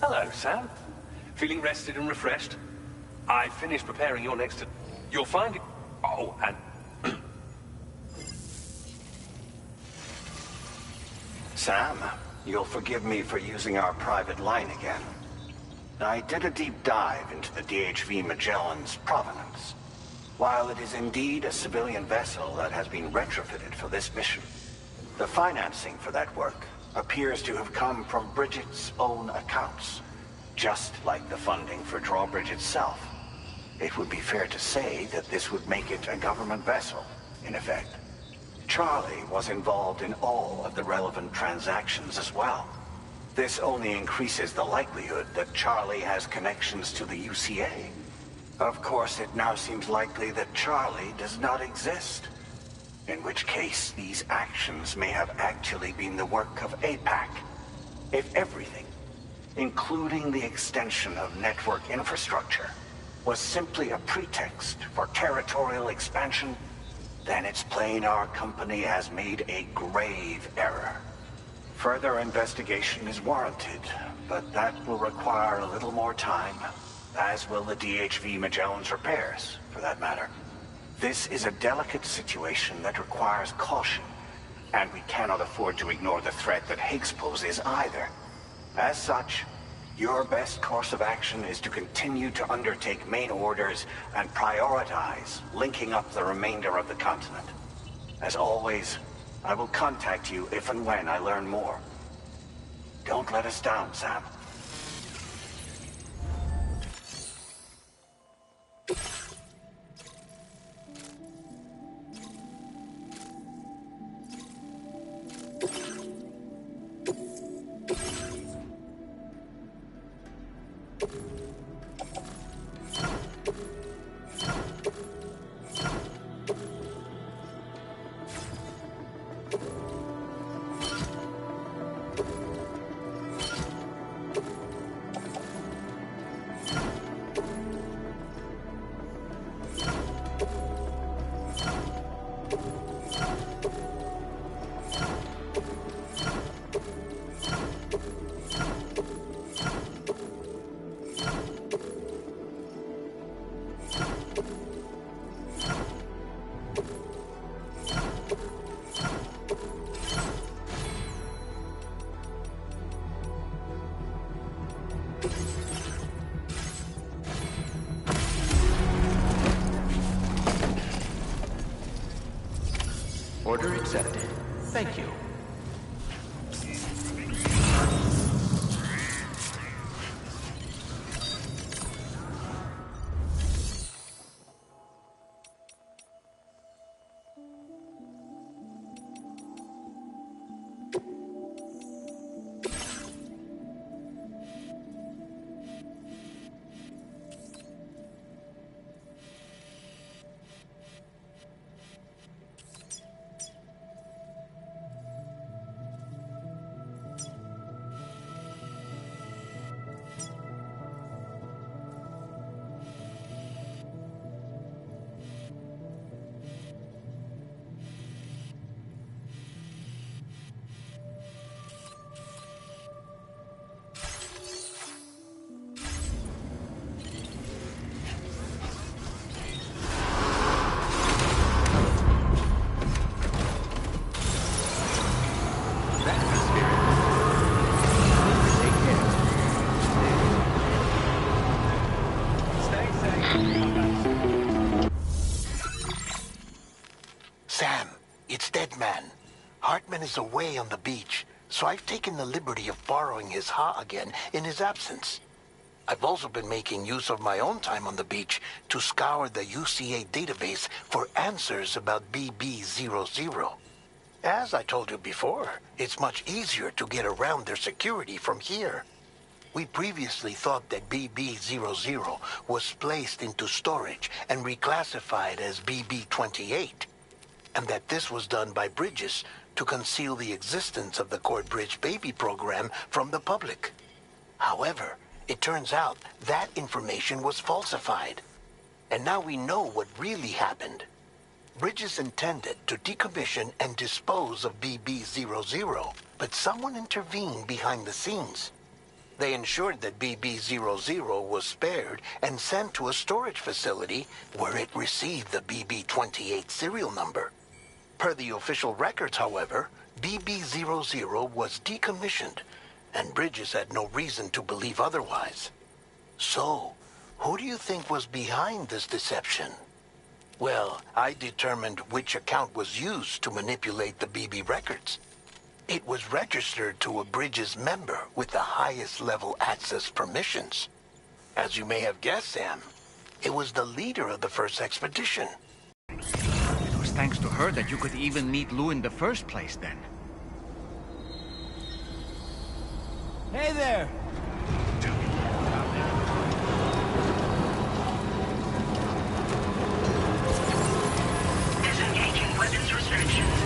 Hello, Sam. Feeling rested and refreshed? I finished preparing your next... You'll find it... Oh, and... Sam, you'll forgive me for using our private line again. I did a deep dive into the DHV Magellan's provenance. While it is indeed a civilian vessel that has been retrofitted for this mission, the financing for that work appears to have come from Bridget's own accounts, just like the funding for Drawbridge itself. It would be fair to say that this would make it a government vessel, in effect. Charlie was involved in all of the relevant transactions as well. This only increases the likelihood that Charlie has connections to the UCA. Of course, it now seems likely that Charlie does not exist. In which case, these actions may have actually been the work of APAC. If everything, including the extension of network infrastructure, was simply a pretext for territorial expansion, then it's plain our company has made a grave error. Further investigation is warranted, but that will require a little more time, as will the DHV Magellan's repairs, for that matter. This is a delicate situation that requires caution, and we cannot afford to ignore the threat that Higgs poses either. As such, your best course of action is to continue to undertake main orders and prioritize linking up the remainder of the continent. As always, I will contact you if and when I learn more. Don't let us down, Sam. Order accepted. Thank you. Sam, it's Deadman. Hartman is away on the beach, so I've taken the liberty of borrowing his Ha again in his absence. I've also been making use of my own time on the beach to scour the UCA database for answers about BB00. As I told you before, it's much easier to get around their security from here. We previously thought that BB00 was placed into storage and reclassified as BB28, and that this was done by Bridges to conceal the existence of the Cord Bridge baby program from the public. However, it turns out that information was falsified. And now we know what really happened. Bridges intended to decommission and dispose of BB00, but someone intervened behind the scenes. They ensured that BB00 was spared and sent to a storage facility where it received the BB28 serial number. Per the official records, however, BB00 was decommissioned, and Bridges had no reason to believe otherwise. So, who do you think was behind this deception? Well, I determined which account was used to manipulate the BB records. It was registered to a Bridges member with the highest level access permissions. As you may have guessed, Sam, it was the leader of the first expedition. It was thanks to her that you could even meet Lou in the first place, then. Hey there! Disengaging weapons restrictions.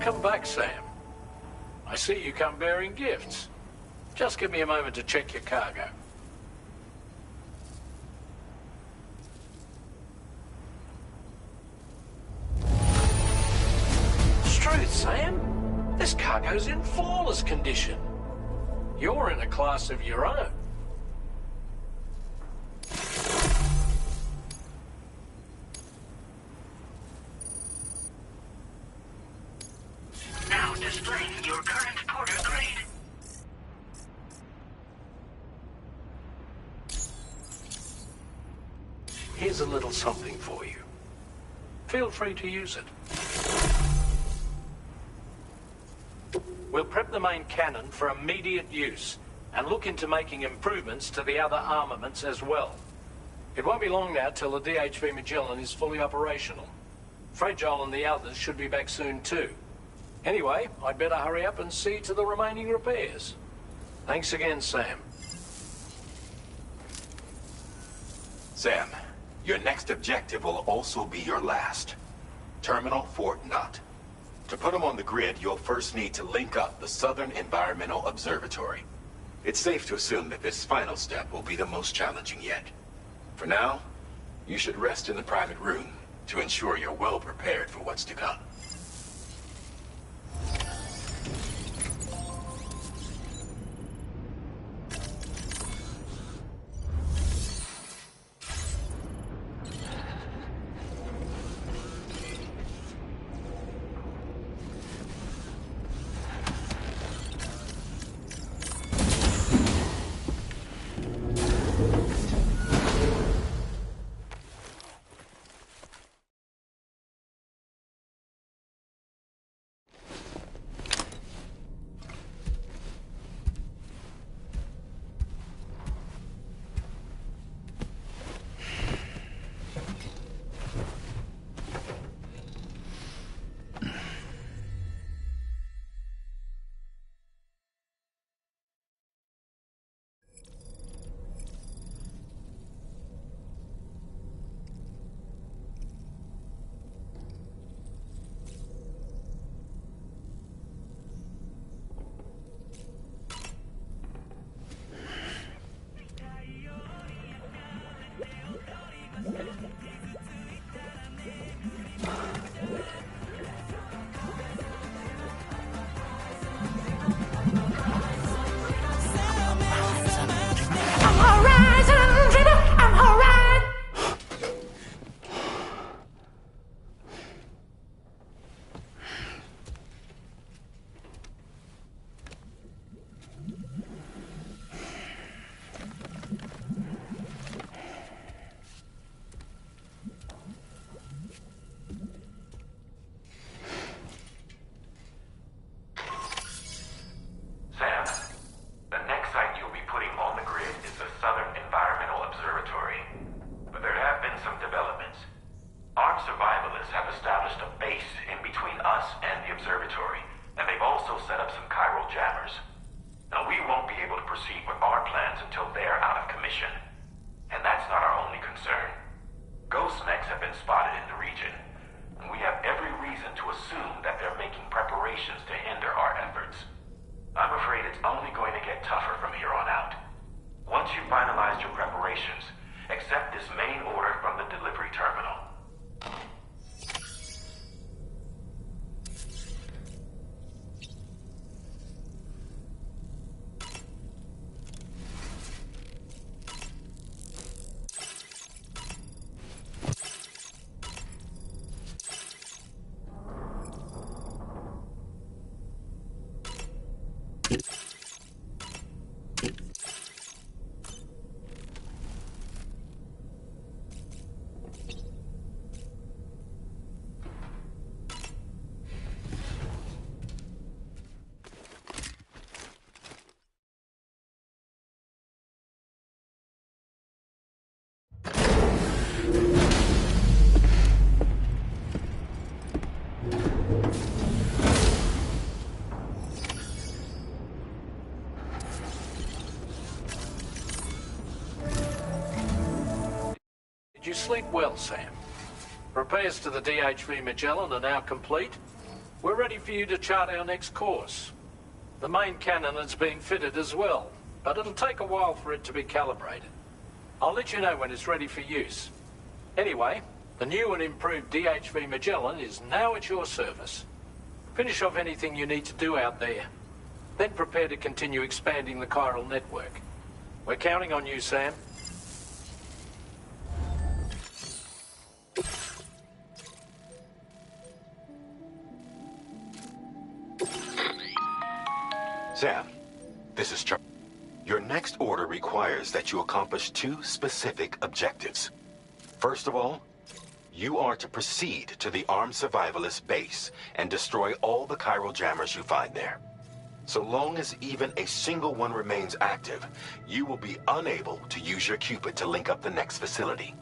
Welcome back, Sam. I see you come bearing gifts. Just give me a moment to check your cargo. Truth, Sam. This cargo's in flawless condition. You're in a class of your own. Now displaying your current porter grade. Here's a little something for you. Feel free to use it. We'll prep the main cannon for immediate use, and look into making improvements to the other armaments as well. It won't be long now till the DHV Magellan is fully operational. Fragile and the others should be back soon too. Anyway, I'd better hurry up and see to the remaining repairs. Thanks again, Sam. Sam, your next objective will also be your last. Terminal Fort Knott. To put them on the grid, you'll first need to link up the Southern Environmental Observatory. It's safe to assume that this final step will be the most challenging yet. For now, you should rest in the private room to ensure you're well prepared for what's to come. Did you sleep well, Sam? Repairs to the DHV Magellan are now complete. We're ready for you to chart our next course. The main cannon is being fitted as well, but it'll take a while for it to be calibrated. I'll let you know when it's ready for use. Anyway, the new and improved DHV Magellan is now at your service. Finish off anything you need to do out there. Then prepare to continue expanding the chiral network. We're counting on you, Sam. Sam, this is Charlie. Your next order requires that you accomplish 2 specific objectives. First of all, you are to proceed to the armed survivalist base and destroy all the chiral jammers you find there. So long as even a single one remains active, you will be unable to use your Cupid to link up the next facility.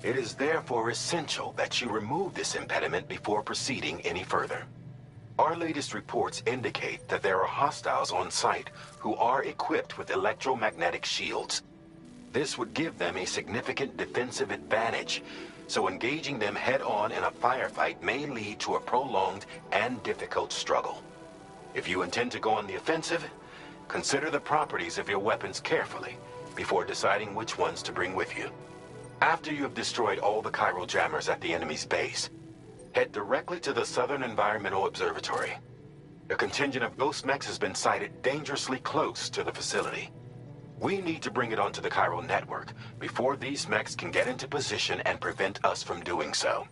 It is therefore essential that you remove this impediment before proceeding any further. Our latest reports indicate that there are hostiles on site who are equipped with electromagnetic shields. This would give them a significant defensive advantage, so engaging them head-on in a firefight may lead to a prolonged and difficult struggle. If you intend to go on the offensive, consider the properties of your weapons carefully before deciding which ones to bring with you. After you have destroyed all the chiral jammers at the enemy's base, head directly to the Southern Environmental Observatory. A contingent of ghost mechs has been sighted dangerously close to the facility. We need to bring it onto the chiral network before these mechs can get into position and prevent us from doing so.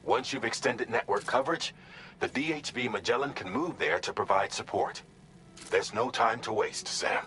Once you've extended network coverage, the DHV Magellan can move there to provide support. There's no time to waste, Sam.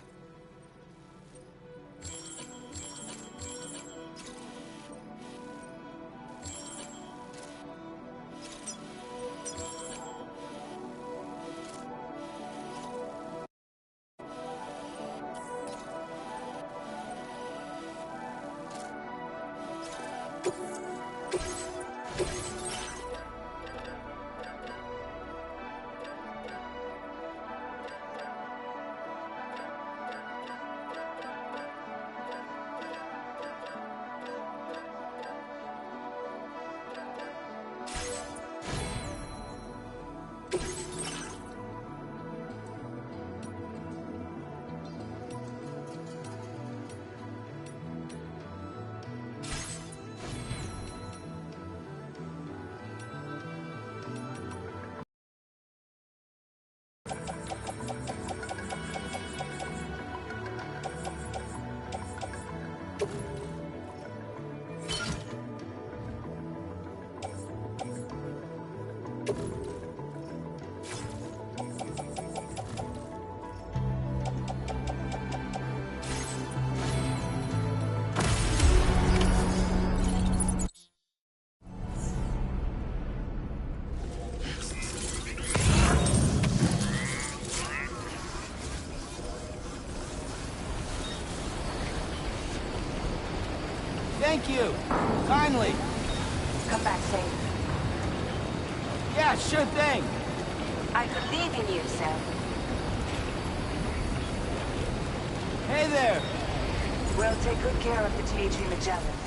Thank you. Kindly. Come back safe. Yeah, sure thing. I believe in you, Sam. Hey there. We'll take good care of the DHV Magellan.